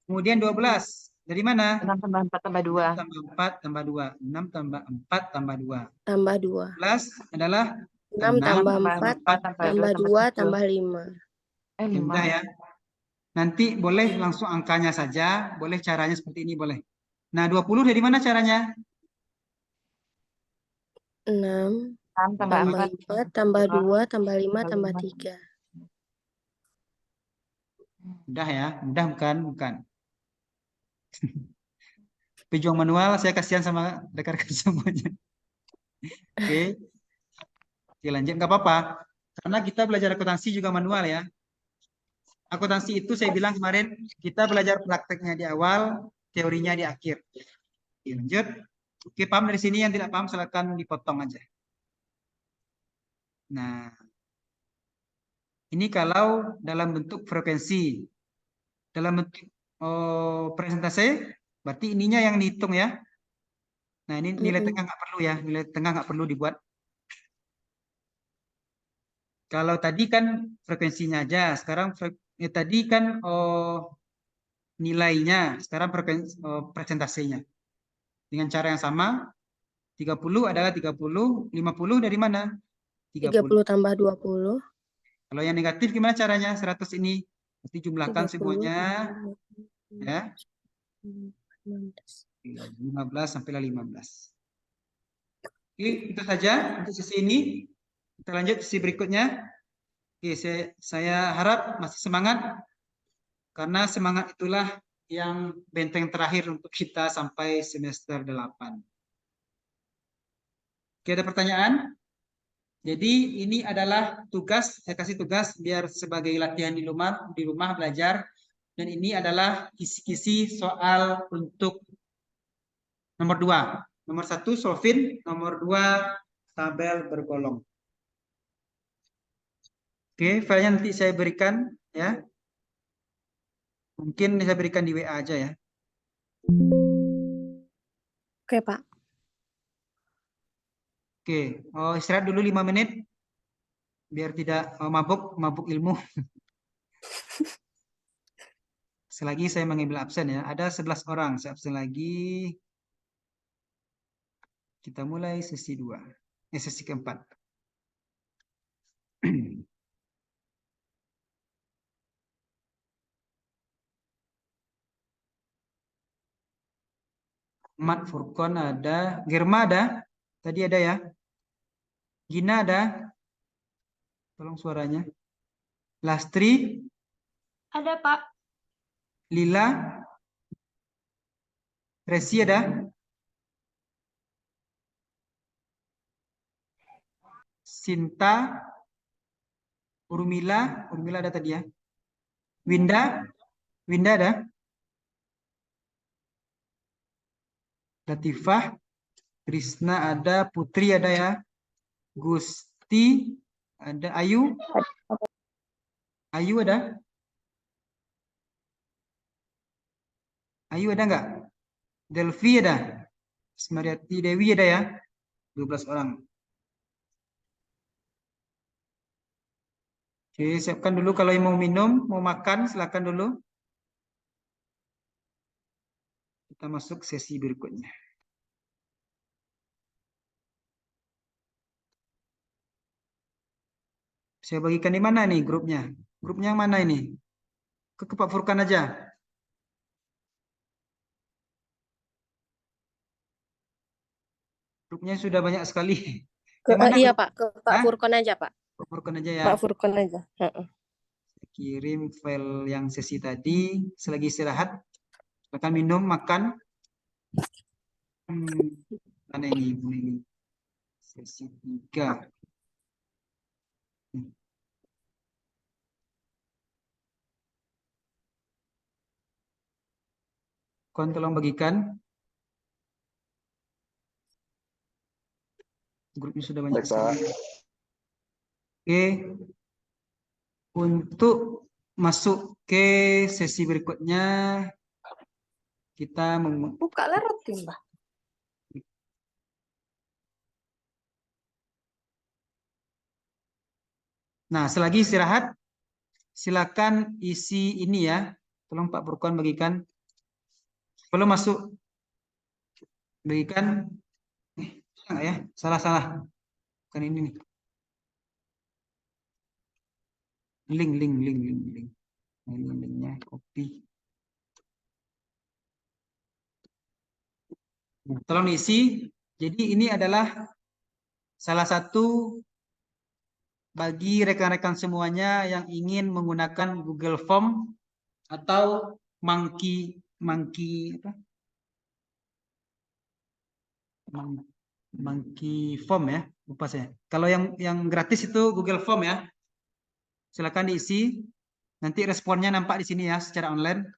Kemudian 12. Dari mana? 6 tambah 4 tambah 2. 6 tambah 4 tambah 2. 6 tambah 4 tambah 2. Tambah 2. 12 adalah 6 tambah 4 tambah 2 7. tambah 5. Mudah ya. Nanti boleh langsung angkanya saja, boleh caranya seperti ini boleh. Nah, 20 dari mana caranya? 6 6 tambah tambah 4 tambah 2 tambah 5 tambah 3. Mudah ya, mudah bukan? Bukan. Pejuang manual, saya kasihan sama rekan-rekan semuanya. Oke. Oke, lanjut, nggak apa-apa. Karena kita belajar akuntansi juga manual ya. Akuntansi itu saya bilang kemarin, kita belajar prakteknya di awal, teorinya di akhir. Oke, lanjut. Oke, paham dari sini, yang tidak paham silakan dipotong aja. Nah, ini kalau dalam bentuk frekuensi. Dalam bentuk presentasi, berarti ininya yang dihitung ya. Nah, ini nilai tengah nggak perlu ya. Nilai tengah nggak perlu dibuat. Kalau tadi kan frekuensinya aja. Sekarang tadi kan nilainya. Sekarang presentasinya. Dengan cara yang sama. 30 adalah 30. 50 dari mana? 30 tambah 20. Kalau yang negatif gimana caranya? 100 ini. Mesti jumlahkan 30 semuanya. Ya. 15. 15 sampai 15. Oke, itu saja untuk sesi ini. Kita lanjut sesi berikutnya. Oke, saya harap masih semangat. Karena semangat itulah yang benteng terakhir untuk kita sampai semester 8. Oke, ada pertanyaan? Jadi ini adalah tugas, saya kasih tugas biar sebagai latihan di rumah belajar. Dan ini adalah kisi-kisi soal untuk nomor 2. Nomor 1 solvin, nomor 2 tabel bergolong. Oke, filenya nanti saya berikan ya. Mungkin saya berikan di WA aja ya. Oke, Pak. Oke, istirahat dulu 5 menit. biar tidak mabuk ilmu. Selagi saya mengambil absen ya, ada 11 orang, saya absen lagi. Kita mulai sesi 2, sesi keempat. Mat Furkon ada, Germa ada, tadi ada ya. Gina ada, tolong suaranya. Lastri, Ada, Pak. Lila, Resi ada, Sinta, Urmila ada tadi ya. Winda ada. Latifah, Krisna ada, Putri ada ya. Gusti ada, Ayu ada. Ayu ada nggak? Delvi ada. Smariati Dewi ada ya. 12 orang. Oke, siapkan dulu kalau yang mau minum, mau makan, silakan dulu. Kita masuk sesi berikutnya. Saya bagikan di mana nih grupnya? Grupnya yang mana ini? Ke Pak Furkan aja. Grupnya sudah banyak sekali. Yang mana Iya, grup? Pak. Ke Pak Hah? Furkon aja, Pak. Pak Furkan aja ya. Pak Furkon aja. Heeh. Kirim file yang sesi tadi. Selagi istirahat, silakan minum, makan. Mana ini? Sesi 3. Kon tolong bagikan. Grupnya sudah banyak Baik, Pak. sekali. Oke. Untuk masuk ke sesi berikutnya, kita Buka larutin, Pak. Nah, selagi istirahat, silakan isi ini ya. Tolong Pak Furkon bagikan. Belum masuk. Bagikan. Enggak ya? Salah. Bukan ini nih. Link. Ini linknya copy. Nah, tolong diisi. Jadi ini adalah salah satu bagi rekan-rekan semuanya yang ingin menggunakan Google Form atau Monkey apa? Monkey Form ya, lupa saya. Kalau yang gratis itu Google Form ya. Silakan diisi. Nanti responnya nampak di sini ya secara online.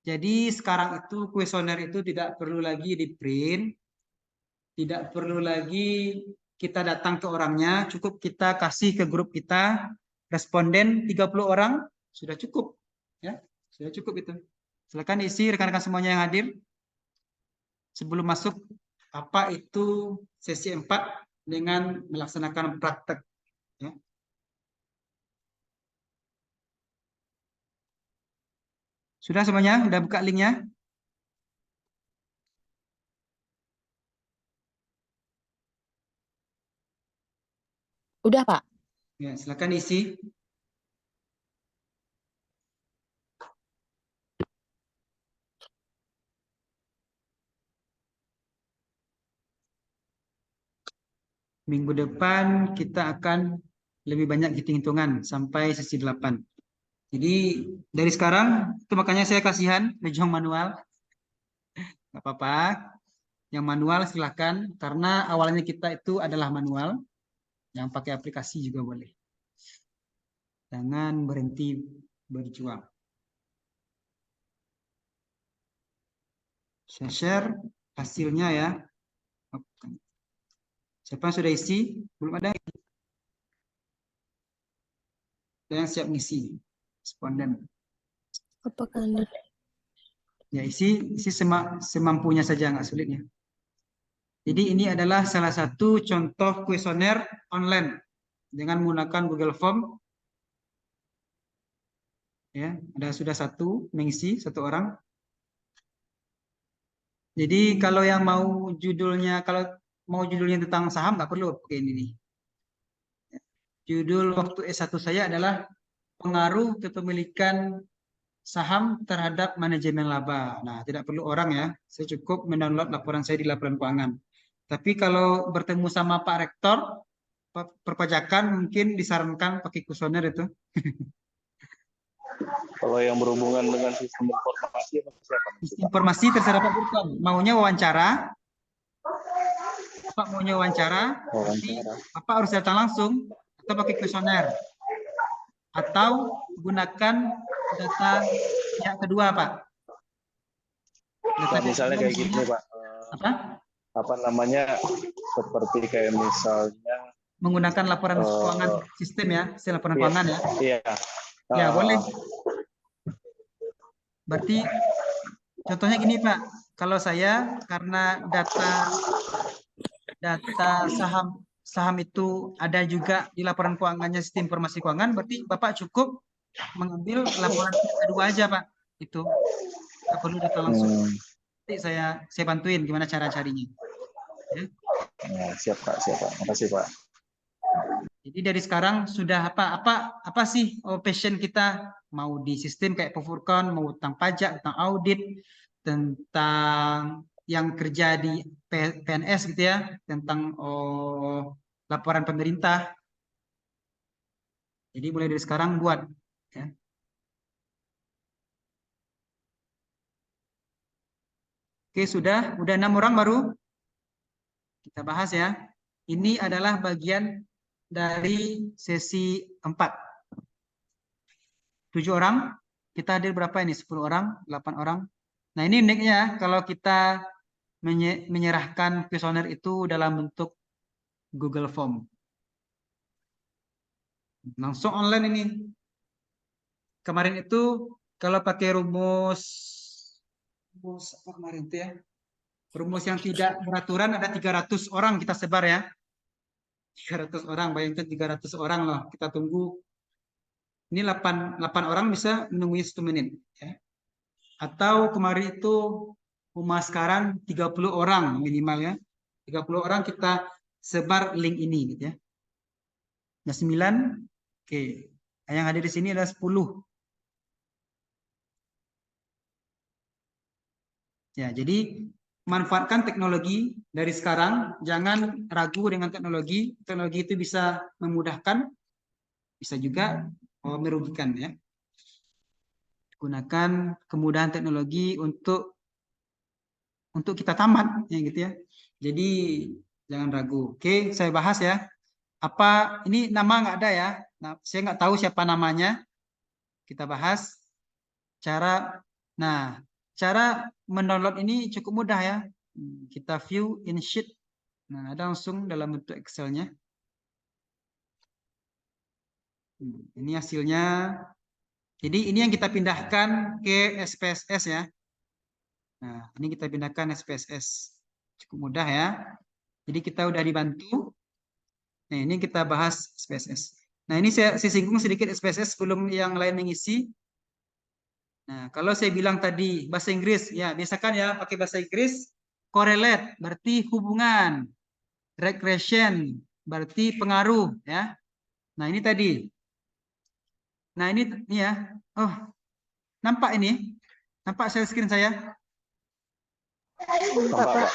Jadi sekarang itu kuesioner itu tidak perlu lagi di print, tidak perlu lagi kita datang ke orangnya, cukup kita kasih ke grup kita responden 30 orang sudah cukup ya, sudah cukup itu. Silakan isi rekan-rekan semuanya yang hadir. Sebelum masuk apa itu sesi 4 dengan melaksanakan praktek ya. Sudah semuanya? Sudah buka linknya? Udah, Pak. Ya, silakan isi. Minggu depan kita akan lebih banyak hitung-hitungan sampai sesi 8. Jadi dari sekarang itu makanya saya kasihan yang manual. Nggak apa-apa. Yang manual silahkan karena awalnya kita itu adalah manual. Yang pakai aplikasi juga boleh. Jangan berhenti berjuang. Saya share hasilnya ya. Siapa yang sudah isi? Belum ada yang siap ngisi. Responden. Apakah Anda? Ya isi semampunya saja, nggak sulit ya. Jadi ini adalah salah satu contoh kuesioner online dengan menggunakan Google Form. Ya, sudah satu mengisi, satu orang. Jadi kalau yang mau judulnya, kalau mau judulnya tentang saham nggak perlu pakai ini nih. Judul waktu S1 saya adalah pengaruh kepemilikan saham terhadap manajemen laba. Nah, tidak perlu orang ya. Saya cukup mendownload laporan saya di laporan keuangan. Tapi kalau bertemu sama Pak Rektor perpajakan mungkin disarankan pakai kuesioner itu. Kalau yang berhubungan dengan sistem informasi apa siapa? Informasi terserah Pak Burkon. Maunya wawancara? Pak maunya wawancara? Wawancara. Apa harus datang langsung atau pakai kuesioner? Atau gunakan data yang kedua, Pak? Data Nah, misalnya kayak gini, Pak. Apa namanya? Seperti kayak misalnya menggunakan laporan keuangan sistem ya, laporan keuangan ya. Iya. Ya, boleh. Berarti contohnya gini, Pak. Kalau saya karena data saham itu ada juga di laporan keuangannya sistem informasi keuangan, berarti Bapak cukup mengambil laporan kedua aja, Pak. Itu nggak perlu data langsung. Nanti saya bantuin gimana cara carinya. Ya. Nah, siap Pak, siap Pak. Makasih Pak. Jadi dari sekarang sudah apa sih passion kita, mau di sistem kayak Pofurkon, mau tentang pajak, tentang audit, tentang yang kerja di PNS gitu ya, tentang laporan pemerintah. Jadi mulai dari sekarang buat ya. Oke, sudah 6 orang baru kita bahas ya. Ini adalah bagian dari sesi 4. 7 orang, kita hadir berapa ini? 10 orang, 8 orang. Nah, ini uniknya kalau kita menyerahkan kuesioner itu dalam bentuk Google Form. Langsung online ini. Kemarin itu kalau pakai rumus apa kemarin itu ya? Rumus yang tidak beraturan ada 300 orang kita sebar ya. 300 orang, bayangkan 300 orang loh. Kita tunggu. Ini 8 orang bisa menunggu 1 menit. Ya. Atau kemarin itu Humas sekarang 30 orang minimal ya. 30 orang kita sebar link ini gitu ya. Nah 9, oke. Yang hadir di sini adalah 10. Ya, jadi manfaatkan teknologi dari sekarang, jangan ragu dengan teknologi. Teknologi itu bisa memudahkan, bisa juga merugikan ya. Gunakan kemudahan teknologi untuk kita tamat ya gitu ya. Jadi jangan ragu. Oke, saya bahas ya. Apa ini nama nggak ada ya? Nah, saya nggak tahu siapa namanya. Kita bahas cara. Nah, cara mendownload ini cukup mudah ya. Kita view in sheet. Nah, ada langsung dalam bentuk Excel-nya. Ini hasilnya. Jadi ini yang kita pindahkan ke SPSS ya. Nah, ini kita pindahkan SPSS. Cukup mudah ya. Jadi kita udah dibantu. Nah, ini kita bahas SPSS. Nah, ini saya singgung sedikit SPSS sebelum yang lain mengisi. Nah, kalau saya bilang tadi bahasa Inggris, ya biasakan ya pakai bahasa Inggris. Correlate berarti hubungan. Regression berarti pengaruh ya. Nah, ini tadi. Nah, ini ya. Oh, nampak ini? Nampak share screen saya? Nampak, Pak.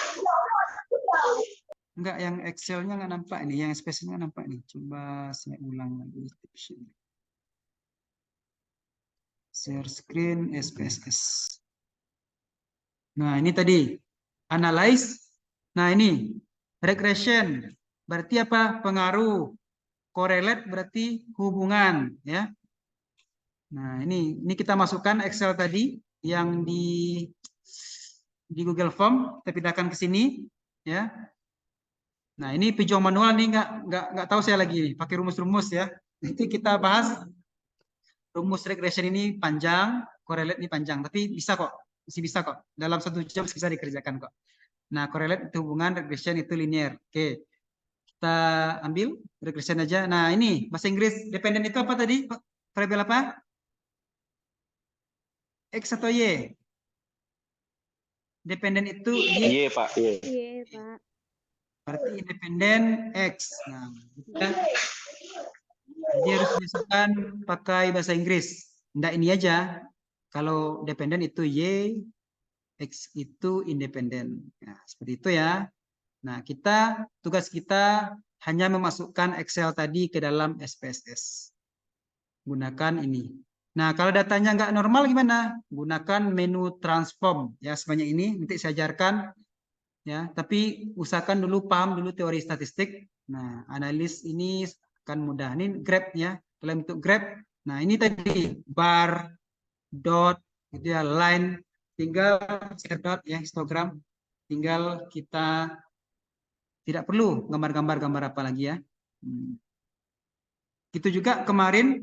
Enggak, yang Excel-nya nggak nampak ini, yang SPSS-nya nggak nampak nih. Coba saya ulang lagi. Share screen SPSS. Nah, ini tadi analyze. Nah, ini regression berarti apa? Pengaruh. Correlate berarti hubungan, ya. Nah, ini kita masukkan Excel tadi yang di Google Form, kita pindahkan ke sini, ya. Nah, ini pejuang manual nih nggak tahu saya lagi pakai rumus-rumus ya. Nanti kita bahas rumus regression ini panjang, correlate ini panjang, tapi bisa kok, masih bisa kok. Dalam 1 jam bisa dikerjakan kok. Nah, correlate itu hubungan, regression itu linear. Oke. Kita ambil regression aja. Nah, ini bahasa Inggris dependen itu apa tadi? Variabel apa? X atau Y? Dependen itu Y. Y, Pak. Y. Iya, Pak. Berarti independen X. Nah, gitu kan? Jadi harus disesuaikan pakai bahasa Inggris. Nggak ini aja. Kalau dependen itu Y, X itu independen. Nah, seperti itu ya. Nah, tugas kita hanya memasukkan Excel tadi ke dalam SPSS. Gunakan ini. Nah, kalau datanya nggak normal gimana? Gunakan menu transform. Ya, sebanyak ini. Nanti saya ajarkan. Ya, tapi usahakan dulu paham dulu teori statistik. Nah, analis ini akan mudah. Ini graph ya. Dalam bentuk graph. Nah, ini tadi bar, dot, gitu ya, line. Tinggal share dot ya, histogram. Tinggal kita tidak perlu gambar-gambar apa lagi ya. Itu juga kemarin.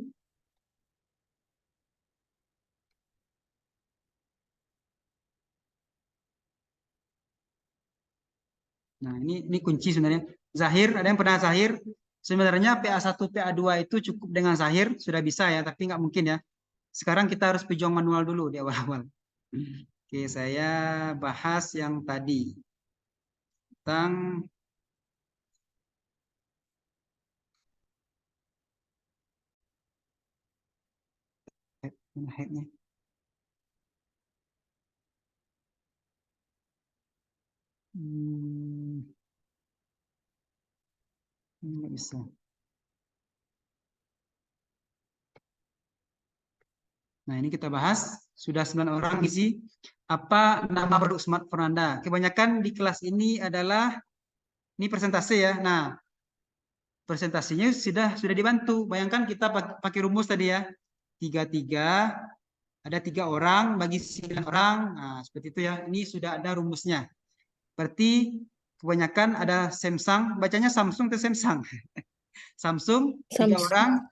Nah, ini kunci sebenarnya. Zahir, ada yang pernah Zahir? Sebenarnya PA1, PA2 itu cukup dengan Zahir, sudah bisa ya, tapi nggak mungkin ya. Sekarang kita harus pejuang manual dulu di awal-awal. Oke, saya bahas yang tadi. Tentang headnya. Nggak bisa. Nah, ini kita bahas. Sudah 9 orang isi. Apa nama produk smartphone Anda? Kebanyakan di kelas ini adalah, ini presentasi ya. Nah, presentasinya sudah dibantu. Bayangkan kita pakai rumus tadi ya. 3, ada 3 orang bagi 9 orang. Nah, seperti itu ya. Ini sudah ada rumusnya. Berarti kebanyakan ada Samsung, bacanya Samsung atau Samsung? Samsung 3 orang,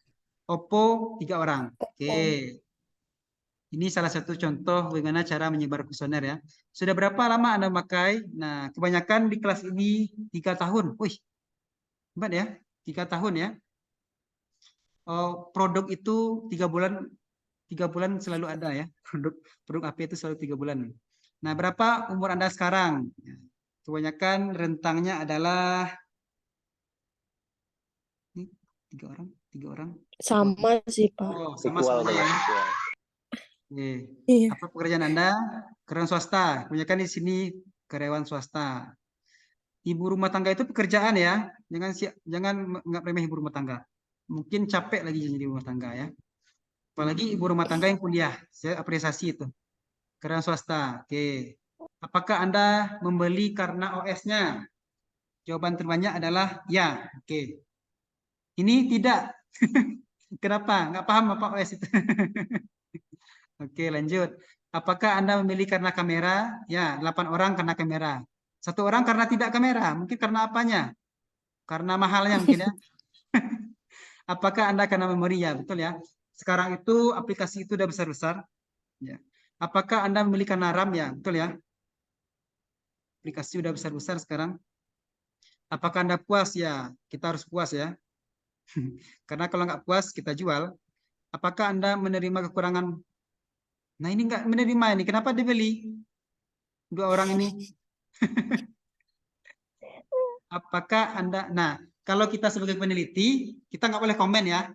Oppo 3 orang. Oke. Ini salah satu contoh bagaimana cara menyebar kuesioner ya. Sudah berapa lama Anda memakai? Nah, kebanyakan di kelas ini 3 tahun. Wih, hebat ya. 3 tahun ya. Oh, produk itu 3 bulan selalu ada ya. Produk AP itu selalu 3 bulan. Nah, berapa umur Anda sekarang? Kebanyakan rentangnya adalah ini 3 orang, 3 orang. Sama sih, Pak. Oh, Equal, sama-sama ya. Pak. Oke. Iya. Apa pekerjaan Anda? Karyawan swasta. Kebanyakan di sini karyawan swasta. Ibu rumah tangga itu pekerjaan ya. Jangan nggak remeh ibu rumah tangga. Mungkin capek lagi jadi rumah tangga ya. Apalagi ibu rumah tangga yang kuliah. Saya apresiasi itu. Karyawan swasta. Oke. Apakah Anda membeli karena OS-nya? Jawaban terbanyak adalah ya. Oke. Ini tidak. Kenapa? Nggak paham apa OS itu. Oke, lanjut. Apakah Anda memilih karena kamera? Ya, 8 orang karena kamera. 1 orang karena tidak kamera. Mungkin karena apanya? Karena mahalnya mungkin ya. Apakah Anda karena memori? Ya, betul ya. Sekarang itu aplikasi itu udah besar-besar. Ya. Apakah Anda memilih karena RAM? Ya, betul ya. Aplikasi udah besar-besar sekarang. Apakah Anda puas? Ya, kita harus puas ya. Karena kalau nggak puas, kita jual. Apakah Anda menerima kekurangan? Nah, ini nggak menerima ini. Kenapa dibeli? 2 orang ini. Apakah Anda, nah, kalau kita sebagai peneliti, kita nggak boleh komen ya.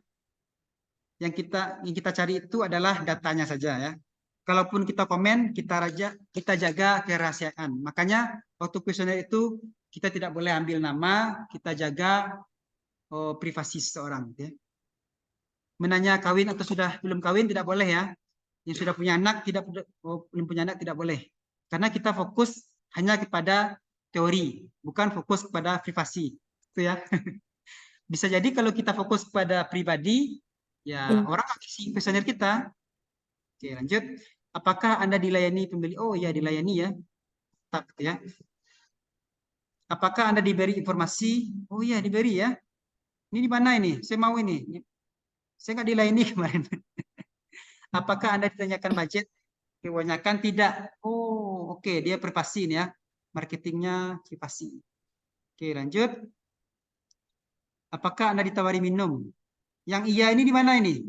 Yang kita cari itu adalah datanya saja ya. Kalaupun kita komen, kita jaga kerahasiaan. Makanya waktu kuesioner itu kita tidak boleh ambil nama, kita jaga privasi seseorang. Ya. Menanya kawin atau sudah belum kawin tidak boleh ya. Yang sudah punya anak belum punya anak tidak boleh. Karena kita fokus hanya kepada teori, bukan fokus kepada privasi. Itu ya. Bisa jadi kalau kita fokus pada pribadi, ya orang akan isi kuesioner kita. Oke, lanjut. Apakah Anda dilayani pembeli? Oh ya, dilayani ya. Tetap ya. Apakah Anda diberi informasi? Oh ya, diberi ya. Ini di mana ini? Saya mau ini. Saya nggak dilayani kemarin. Apakah Anda ditanyakan budget? Kebanyakan tidak. Oh, oke. Dia privasi ini ya. Marketingnya privasi. Oke, lanjut. Apakah Anda ditawari minum? Yang iya ini di mana ini?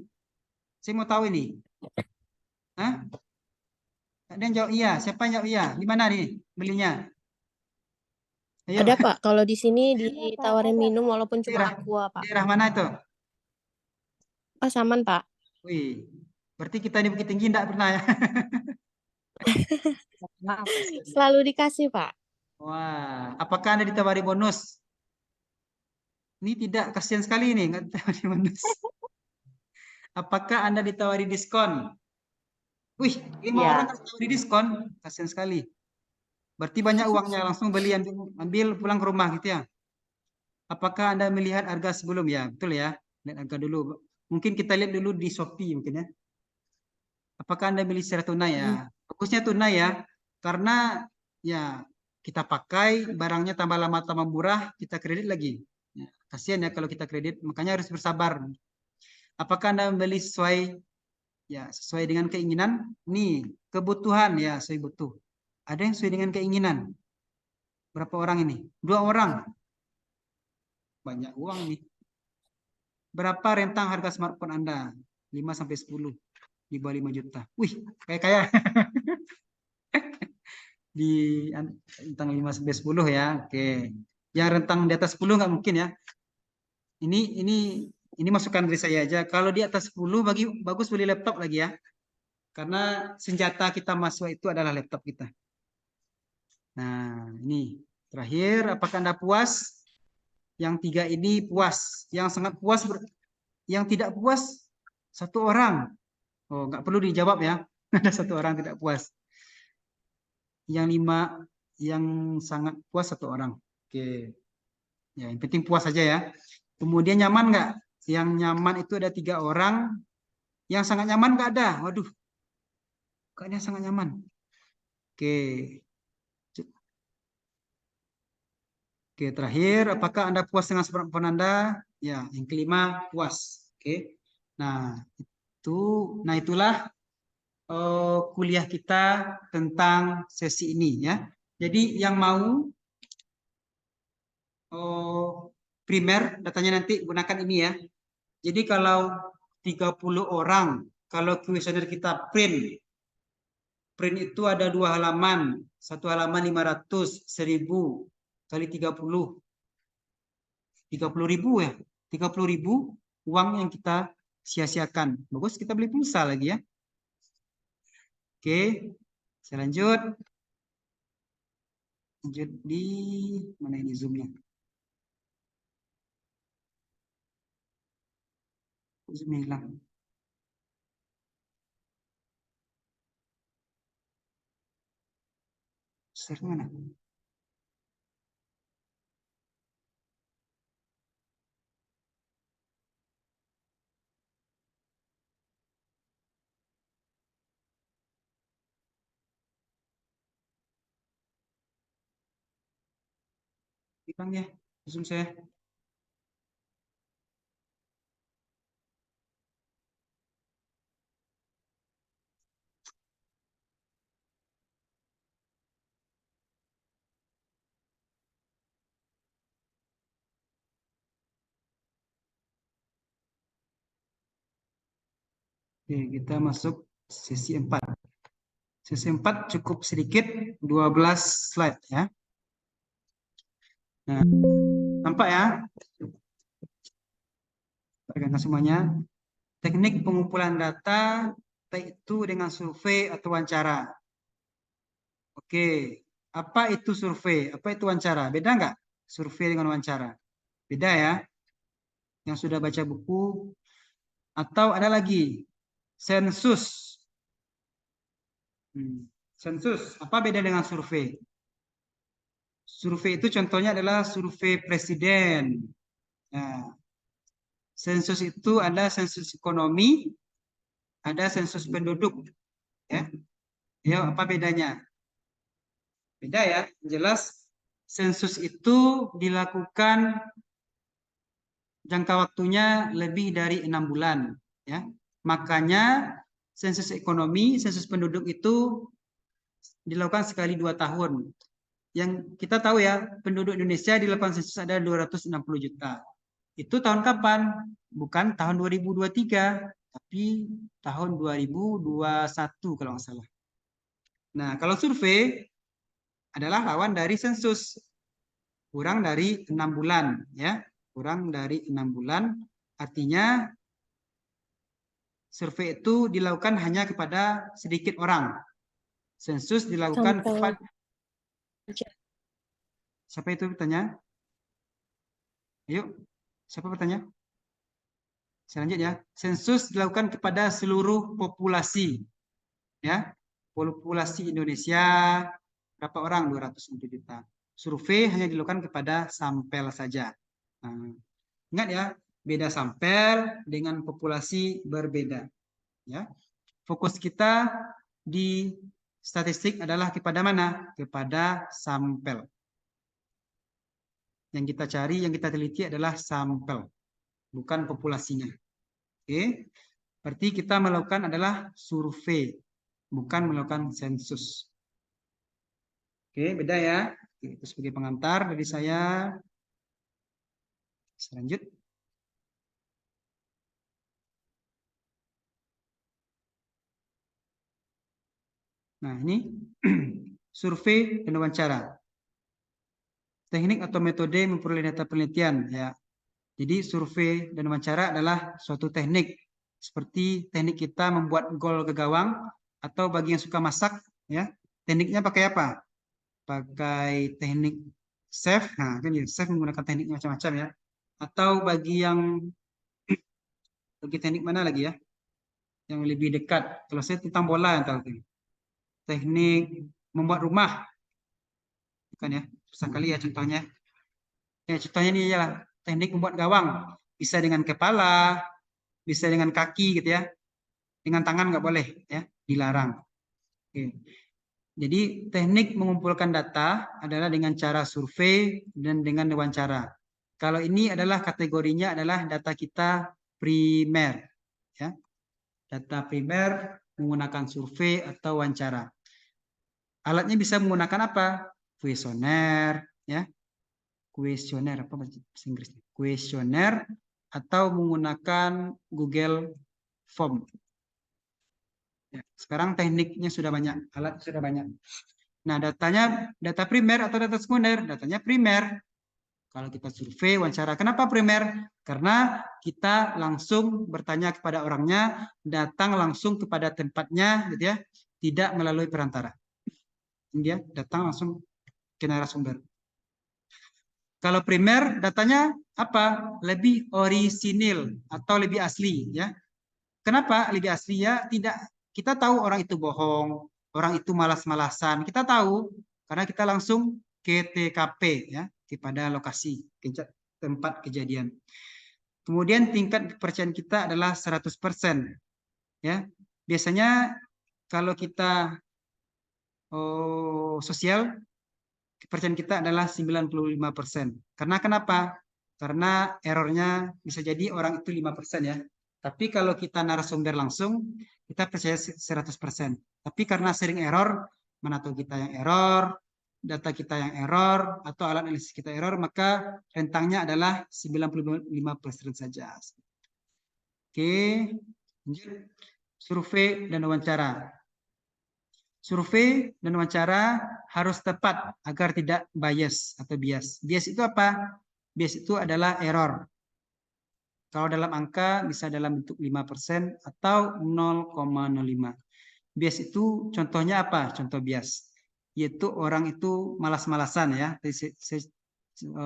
Saya mau tahu ini. Hah? Ada yang jawab iya. Siapa yang jawab iya? Di mana nih belinya? Ayo. Ada Pak, kalau di sini Pak, ditawarin ada. minum walaupun cuma Daerah, aqua Pak. daerah mana itu? Pasaman Pak. Wih, berarti kita di Bukit Tinggi enggak pernah ya? Selalu dikasih Pak. Wah, apakah Anda ditawari bonus? Ini tidak, kasihan sekali ini, nggak ditawari bonus. Apakah Anda ditawari diskon? Wih, 5 Ya. orang nggak ditawari diskon, kasihan sekali. Berarti banyak uangnya, langsung beli, ambil pulang ke rumah gitu ya. Apakah Anda melihat harga sebelum ya? Betul ya, lihat harga dulu. Mungkin kita lihat dulu di Shopee mungkin ya. Apakah Anda beli secara tunai ya? Fokusnya tunai ya, karena ya kita pakai barangnya tambah lama tambah murah, kita kredit lagi. Ya, kasihan ya kalau kita kredit, makanya harus bersabar. Apakah Anda membeli sesuai dengan keinginan? Nih, kebutuhan ya, sesuai butuh. Ada yang sesuai dengan keinginan. Berapa orang ini? 2 orang. Banyak uang nih. Berapa rentang harga smartphone Anda? 5 sampai 10. Di bawah 5 juta. Wih, kayak di rentang 5 sampai 10 ya. Oke. Yang rentang di atas 10 nggak mungkin ya. Ini masukan dari saya aja. Kalau di atas 10 bagus beli laptop lagi ya. Karena senjata kita mahasiswa itu adalah laptop kita. Nah, ini terakhir, apakah Anda puas? Yang 3 ini puas. Yang sangat puas, yang tidak puas 1 orang. Oh, nggak perlu dijawab ya. Ada 1 orang tidak puas. Yang 5, yang sangat puas 1 orang. Oke. Ya, yang penting puas saja ya. Kemudian nyaman nggak? Yang nyaman itu ada 3 orang. Yang sangat nyaman nggak ada. Waduh. Kayaknya sangat nyaman. Oke. Oke, terakhir, apakah Anda puas dengan smartphone Anda? Ya, yang kelima, puas. Oke. Nah, itulah kuliah kita tentang sesi ini ya. Jadi yang mau primer, datanya nanti gunakan ini ya. Jadi kalau 30 orang, kalau kuesioner kita print itu ada 2 halaman. 1 halaman 500, 1000 kali 30. 30.000 ya. 30.000 uang yang kita sia-siakan. Bagus kita beli pulsa lagi ya. Oke, saya lanjut. Lanjut di mana ini zoomnya? Zoomnya hilang. Share mana? Hilang ya, zoom saya. Oke, kita masuk sesi 4. Sesi 4 cukup sedikit, 12 slide ya. Nah, nampak ya? Perhatikan semuanya. Teknik pengumpulan data, baik itu dengan survei atau wawancara. Oke, apa itu survei? Apa itu wawancara? Beda nggak? Survei dengan wawancara. Beda ya? Yang sudah baca buku. Atau ada lagi, sensus. Sensus, apa beda dengan survei? Survei itu contohnya adalah survei presiden. Nah, sensus itu ada sensus ekonomi, ada sensus penduduk. Ya, ya apa bedanya? Beda ya, jelas sensus itu dilakukan jangka waktunya lebih dari 6 bulan. Ya, makanya sensus ekonomi, sensus penduduk itu dilakukan sekali 2 tahun. Yang kita tahu ya, penduduk Indonesia dilakukan sensus ada 260 juta. Itu tahun kapan? Bukan tahun 2023, tapi tahun 2021 kalau nggak salah. Nah, kalau survei adalah lawan dari sensus. Kurang dari 6 bulan, ya. Kurang dari 6 bulan, artinya survei itu dilakukan hanya kepada sedikit orang. Sensus dilakukan Sampel. kepada... Siapa itu bertanya? Yuk, siapa bertanya? Selanjutnya, sensus dilakukan kepada seluruh populasi. Ya, populasi Indonesia berapa orang? 260 juta. Survei hanya dilakukan kepada sampel saja. Nah, ingat ya, beda sampel dengan populasi berbeda. Ya, fokus kita di statistik adalah kepada mana? Kepada sampel. Yang kita cari, yang kita teliti adalah sampel, bukan populasinya. Oke, berarti kita melakukan adalah survei, bukan melakukan sensus. Oke, beda ya. Itu sebagai pengantar dari saya. Selanjut. Nah, ini survei dan wawancara. Teknik atau metode memperoleh data penelitian, ya. Jadi survei dan wawancara adalah suatu teknik seperti teknik kita membuat gol ke gawang, atau bagi yang suka masak, ya, tekniknya pakai apa? Pakai teknik chef. Nah, kan ya, chef menggunakan teknik macam-macam ya. Atau bagi yang teknik mana lagi ya? Yang lebih dekat. Kalau saya tentang bola yang tahu. Teknik membuat rumah. Bukan ya? Susah kali ya contohnya. Ya, contohnya ini ya, teknik membuat gawang. Bisa dengan kepala, bisa dengan kaki gitu ya. Dengan tangan nggak boleh ya, dilarang. Oke. Jadi teknik mengumpulkan data adalah dengan cara survei dan dengan wawancara. Kalau ini adalah kategorinya adalah data kita primer, ya. Data primer menggunakan survei atau wawancara. Alatnya bisa menggunakan apa? Kuesioner, ya. Kuesioner apa bahasa Inggrisnya? Kuesioner atau menggunakan Google Form. Ya, sekarang tekniknya sudah banyak, alat sudah banyak. Nah, datanya data primer atau data sekunder? Datanya primer. Kalau kita survei, wawancara, kenapa primer? Karena kita langsung bertanya kepada orangnya, datang langsung kepada tempatnya, gitu ya, tidak melalui perantara. Dia datang langsung ke narasumber. Kalau primer, datanya apa? Lebih orisinil atau lebih asli, ya. Kenapa lebih asli ya? Tidak, kita tahu orang itu bohong, orang itu malas-malasan. Kita tahu karena kita langsung ke TKP, ya, kepada lokasi tempat kejadian. Kemudian tingkat kepercayaan kita adalah 100%, ya. Biasanya kalau kita sosial, kepercayaan kita adalah 95%. Karena kenapa? Karena errornya bisa jadi orang itu 5% ya. Tapi kalau kita narasumber langsung, kita percaya 100%. Tapi karena sering error, mana tahu kita yang error, data kita yang error, atau alat analisis kita error, maka rentangnya adalah 95% saja. Oke, lanjut. Survei dan wawancara. Survei dan wawancara harus tepat agar tidak bias atau bias. Bias itu apa? Bias itu adalah error. Kalau dalam angka bisa dalam bentuk 5% atau 0,05. Bias itu contohnya apa? Contoh bias. Yaitu orang itu malas-malasan ya. Saya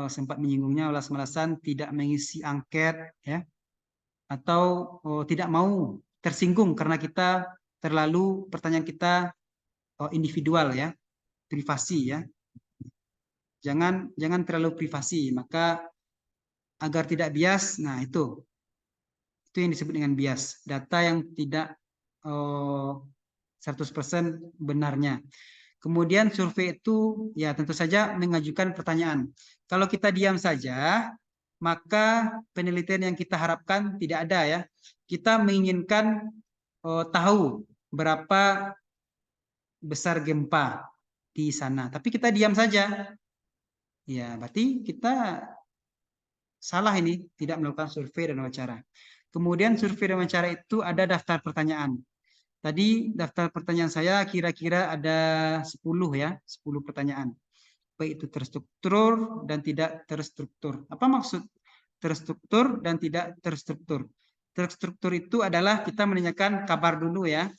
sempat menyinggungnya, malas-malasan, tidak mengisi angket ya. Atau tidak mau tersinggung karena kita terlalu pertanyaan kita individual ya, privasi ya. Jangan terlalu privasi, maka agar tidak bias, nah itu yang disebut dengan bias, data yang tidak 100% benarnya. Kemudian survei itu ya tentu saja mengajukan pertanyaan. Kalau kita diam saja, maka penelitian yang kita harapkan tidak ada ya. Kita menginginkan tahu berapa besar gempa di sana, tapi kita diam saja. Ya, berarti kita salah ini, tidak melakukan survei dan wawancara. Kemudian survei dan wawancara itu ada daftar pertanyaan. Tadi daftar pertanyaan saya kira-kira ada 10 ya, 10 pertanyaan. Baik itu terstruktur dan tidak terstruktur. Apa maksud terstruktur dan tidak terstruktur? Terstruktur itu adalah kita menanyakan kabar dulu ya,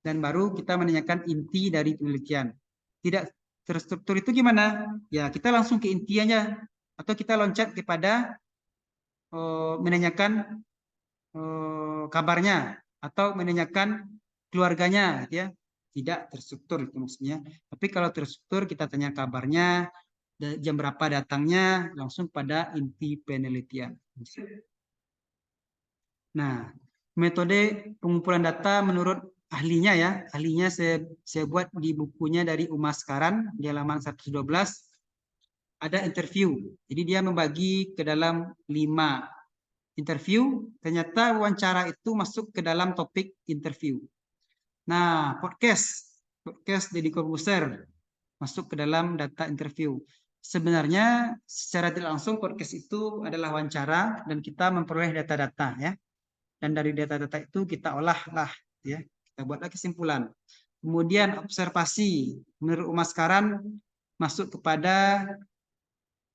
dan baru kita menanyakan inti dari penelitian. Tidak terstruktur itu gimana? Ya, kita langsung ke intinya, atau kita loncat kepada menanyakan kabarnya, atau menanyakan keluarganya, gitu ya. Tidak terstruktur itu maksudnya. Tapi kalau terstruktur kita tanya kabarnya, jam berapa datangnya, langsung pada inti penelitian. Nah, metode pengumpulan data menurut ahlinya ya, ahlinya saya buat di bukunya dari Umas Karan di halaman 112, ada interview. Jadi dia membagi ke dalam 5 interview, ternyata wawancara itu masuk ke dalam topik interview. Nah, podcast Deddy Corbuzier masuk ke dalam data interview. Sebenarnya secara tidak langsung podcast itu adalah wawancara dan kita memperoleh data-data ya. Dan dari data-data itu kita olahlah ya, kita buatlah kesimpulan. Kemudian observasi menurut Umas Karan masuk kepada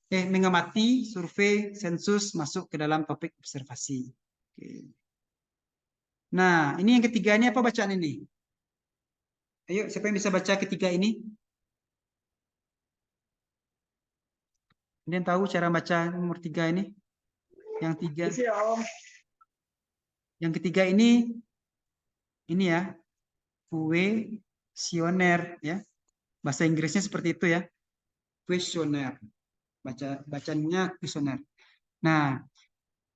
mengamati, survei, sensus masuk ke dalam topik observasi. Oke. Nah, ini yang ketiga, ini apa bacaan ini? Ayo, siapa yang bisa baca ketiga ini? Kalian tahu cara baca nomor 3 ini? Yang tiga. Yang ketiga ini ya, kuesioner ya. Bahasa Inggrisnya seperti itu ya. Kuesioner. Bacanya kuesioner. Nah,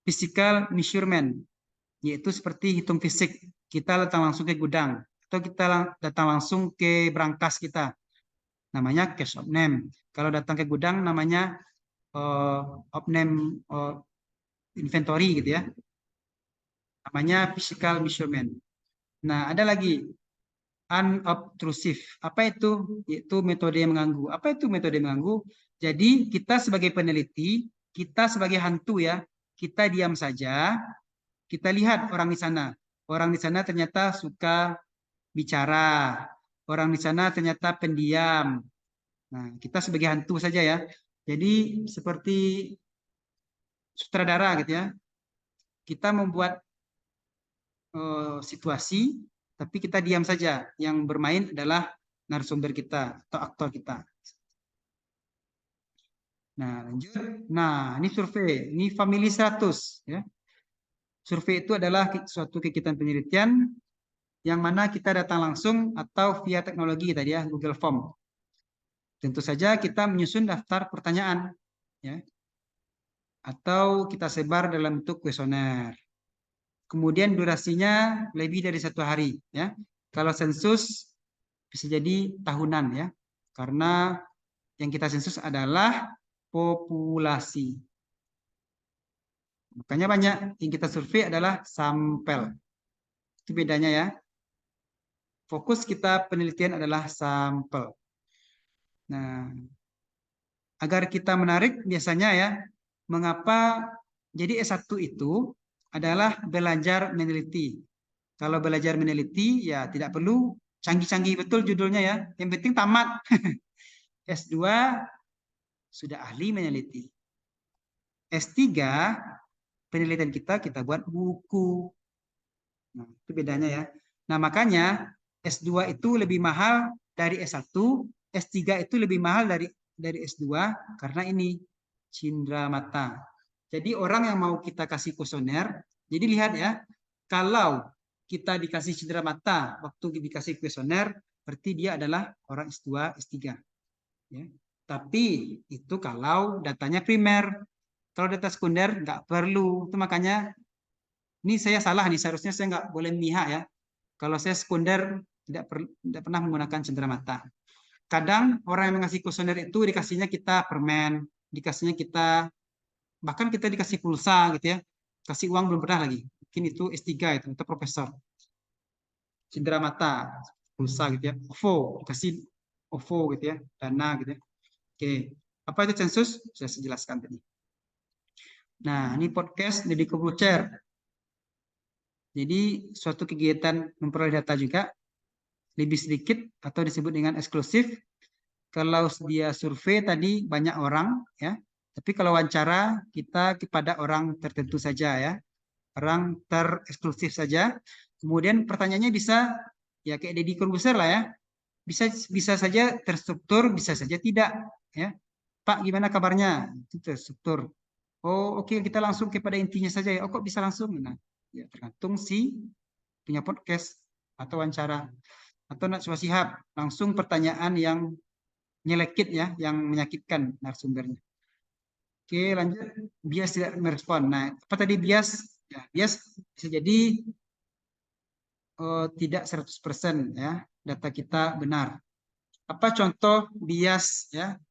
physical measurement yaitu seperti hitung fisik. Kita datang langsung ke gudang atau kita datang langsung ke brankas kita. Namanya cash opname. Kalau datang ke gudang namanya opname inventory gitu ya. Namanya physical measurement. Nah, ada lagi unobtrusive. Apa itu? Yaitu metode yang mengganggu. Apa itu metode mengganggu? Jadi kita sebagai peneliti, kita sebagai hantu ya, kita diam saja, kita lihat orang di sana. Orang di sana ternyata suka bicara. Orang di sana ternyata pendiam. Nah, kita sebagai hantu saja ya. Jadi seperti sutradara gitu ya. Kita membuat situasi, tapi kita diam saja. Yang bermain adalah narasumber kita atau aktor kita. Nah, lanjut. Nah, ini survei. Ini Family 100 ya. Survei itu adalah suatu kegiatan penelitian yang mana kita datang langsung atau via teknologi tadi ya, Google Form. Tentu saja kita menyusun daftar pertanyaan ya. Atau kita sebar dalam bentuk kuesioner. Kemudian durasinya lebih dari 1 hari ya. Kalau sensus bisa jadi tahunan ya. Karena yang kita sensus adalah populasi. Makanya banyak yang kita survei adalah sampel. Itu bedanya ya. Fokus kita penelitian adalah sampel. Nah, agar kita menarik biasanya ya, mengapa jadi S1 itu adalah belajar meneliti. Kalau belajar meneliti ya tidak perlu canggih-canggih betul judulnya ya. Yang penting tamat. S2 sudah ahli meneliti. S3 penelitian kita buat buku. Nah, itu bedanya ya. Nah, makanya S2 itu lebih mahal dari S1, S3 itu lebih mahal dari S2 karena ini cindera mata. Jadi orang yang mau kita kasih kuesioner, jadi lihat ya, kalau kita dikasih cindera mata waktu dikasih kuesioner, berarti dia adalah orang S2, S3. Ya. Tapi itu kalau datanya primer. Kalau data sekunder nggak perlu. Itu makanya ini saya salah nih, seharusnya saya nggak boleh memihak ya. Kalau saya sekunder tidak pernah menggunakan cindera mata. Kadang orang yang mengasih kuesioner itu dikasihnya kita permen, dikasihnya kita, bahkan kita dikasih pulsa gitu ya. Kasih uang belum pernah lagi. Mungkin itu S3 itu, atau profesor. Cindera mata, pulsa gitu ya. OVO, dikasih OVO gitu ya, dana gitu ya. Oke, apa itu sensus? Saya jelaskan tadi. Nah, ini podcast Deddy Corbuzier. Jadi suatu kegiatan memperoleh data juga lebih sedikit atau disebut dengan eksklusif. Kalau dia survei tadi banyak orang ya. Tapi kalau wawancara kita kepada orang tertentu saja ya. Orang tereksklusif saja. Kemudian pertanyaannya bisa ya kayak Deddy Corbuzier lah ya. Bisa saja terstruktur, bisa saja tidak ya. Pak, gimana kabarnya? Itu terstruktur. Oh, oke, kita langsung kepada intinya saja ya. Oh, kok bisa langsung? Nah, ya tergantung si punya podcast atau wawancara. Atau Najwa Shihab, langsung pertanyaan yang nyelekit ya, yang menyakitkan narasumbernya. Oke, lanjut. Bias tidak merespon. Nah, apa tadi bias? Ya, bias bisa jadi tidak 100% ya, data kita benar. Apa contoh bias ya?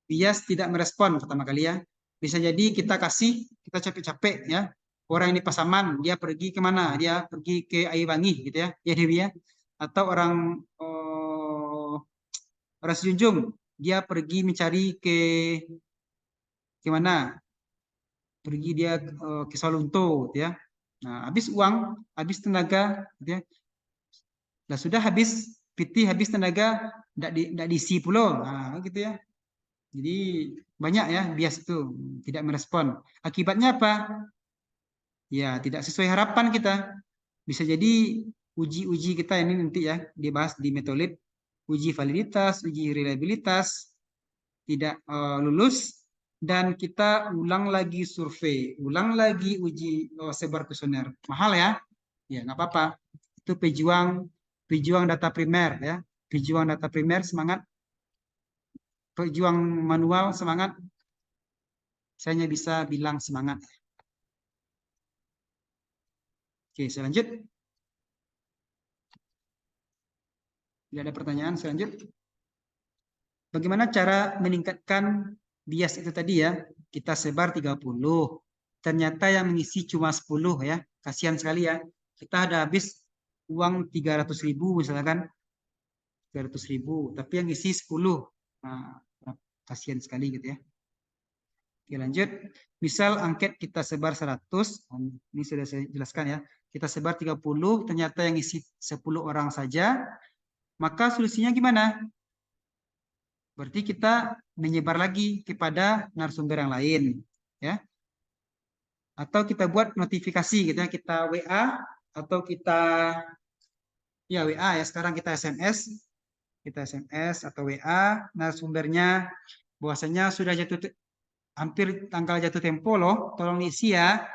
Bias tidak merespon pertama kali ya. Bisa jadi kita capek-capek ya. Orang yang di Pasaman, dia pergi kemana? Dia pergi ke Aiwangi gitu ya, ya Dewi ya. Atau orang Junjung, dia pergi mencari ke mana? Pergi dia ke Salunto gitu ya. Nah, habis uang, habis tenaga gitu ya. Nah, sudah habis PT, habis tenaga, tidak diisi pulau. Nah, gitu ya. Jadi banyak ya bias itu tidak merespon. Akibatnya apa? Ya tidak sesuai harapan kita. Bisa jadi uji-uji kita ini nanti ya dibahas di Metolit, uji validitas, uji reliabilitas tidak lulus dan kita ulang lagi survei, ulang lagi uji sebar kuesioner. Mahal ya? Ya nggak apa-apa. Itu pejuang data primer ya. Pejuang data primer semangat. Pejuang manual semangat. Saya hanya bisa bilang semangat. Oke, saya lanjut. Tidak ada pertanyaan, saya lanjut. Bagaimana cara meningkatkan bias itu tadi ya? Kita sebar 30. Ternyata yang mengisi cuma 10 ya. Kasihan sekali ya. Kita ada habis uang 300.000 misalkan. 300.000. Tapi yang isi 10. Nah, kasihan sekali gitu ya. Oke, lanjut. Misal angket kita sebar 100. Ini sudah saya jelaskan ya. Kita sebar 30. Ternyata yang isi 10 orang saja. Maka solusinya gimana? Berarti kita menyebar lagi kepada narasumber yang lain, ya. Atau kita buat notifikasi gitu ya, kita WA atau kita ya WA ya, sekarang kita SMS atau WA narasumbernya bahwasanya sudah hampir tanggal jatuh tempo loh, tolong isi ya.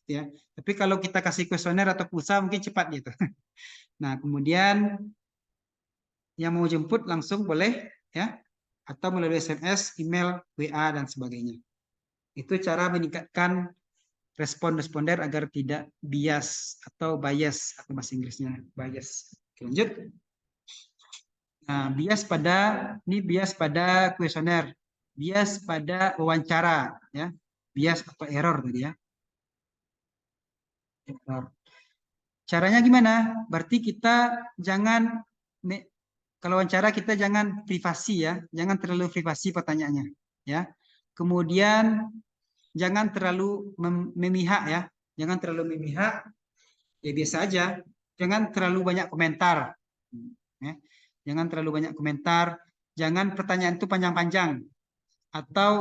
Ya. Tapi kalau kita kasih kuesioner atau pulsa mungkin cepat gitu. Nah, kemudian yang mau jemput langsung boleh ya. Atau melalui SMS, email, WA, dan sebagainya. Itu cara meningkatkan responder agar tidak bias atau bias atau bahasa Inggrisnya bias. Oke, lanjut. Nah, bias pada kuesioner, bias pada wawancara, ya, bias atau error tadi ya. Error. Caranya gimana? Berarti kita jangan kalau wawancara kita jangan privasi ya, jangan terlalu privasi pertanyaannya, ya. Kemudian jangan terlalu memihak ya, jangan terlalu memihak, ya biasa aja. Jangan terlalu banyak komentar, ya. Jangan terlalu banyak komentar, jangan pertanyaan itu panjang-panjang atau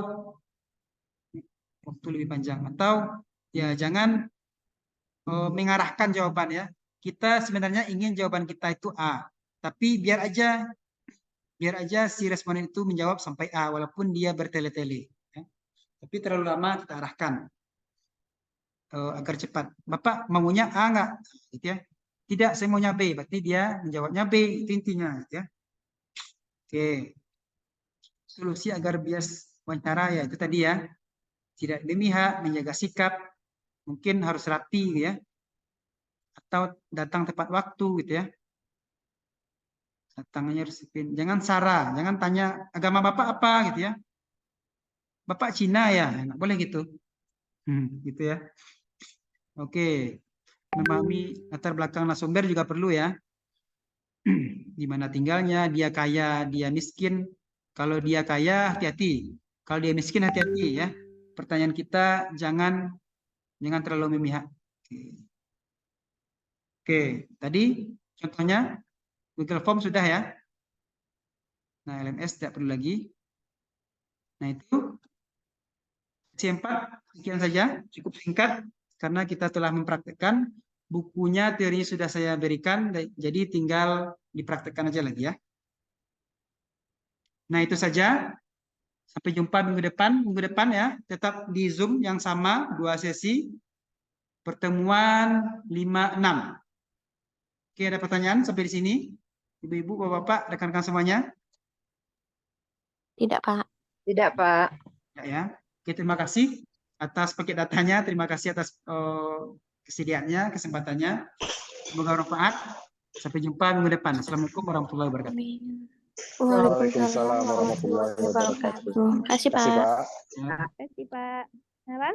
waktu lebih panjang atau ya jangan mengarahkan jawaban ya. Kita sebenarnya ingin jawaban kita itu A. Tapi biar aja si responden itu menjawab sampai A walaupun dia bertele-tele. Ya. Tapi terlalu lama kita arahkan agar cepat. Bapak maunya A nggak? Gitu ya. Tidak, saya maunya B. Berarti dia menjawabnya B. Itu intinya. Gitu ya. Oke. Solusi agar bias wawancara ya itu tadi ya. Tidak memihak, menjaga sikap. Mungkin harus rapi gitu ya. Atau datang tepat waktu gitu ya. Datangnya harus jangan sara, jangan tanya agama bapak apa gitu ya. Bapak Cina ya, nggak boleh gitu. Gitu ya. Oke, memahami latar belakang narasumber juga perlu ya. Di mana tinggalnya, dia kaya, dia miskin. Kalau dia kaya hati-hati, kalau dia miskin hati-hati ya. pertanyaan kita jangan terlalu memihak. Oke, tadi contohnya Google Form sudah ya. Nah, LMS tidak perlu lagi. Nah, itu C4 sekian saja, cukup singkat karena kita telah mempraktekkan. Bukunya, teorinya sudah saya berikan, jadi tinggal dipraktekkan aja lagi ya. Nah, itu saja. Sampai jumpa minggu depan ya. Tetap di Zoom yang sama, 2 sesi. Pertemuan 5-6. Oke, ada pertanyaan sampai di sini? Ibu-ibu, bapak-bapak, rekan-rekan semuanya? Tidak, Pak. Tidak, Pak. Ya. Oke, terima kasih atas paket datanya. Terima kasih atas kesediaannya, kesempatannya. Semoga bermanfaat. Sampai jumpa minggu depan. Assalamualaikum warahmatullahi wabarakatuh. Amin. Waalaikumsalam warahmatullahi wabarakatuh. Terima kasih, Terima kasih, Pak. Pak. Terima kasih, Pak. Apa?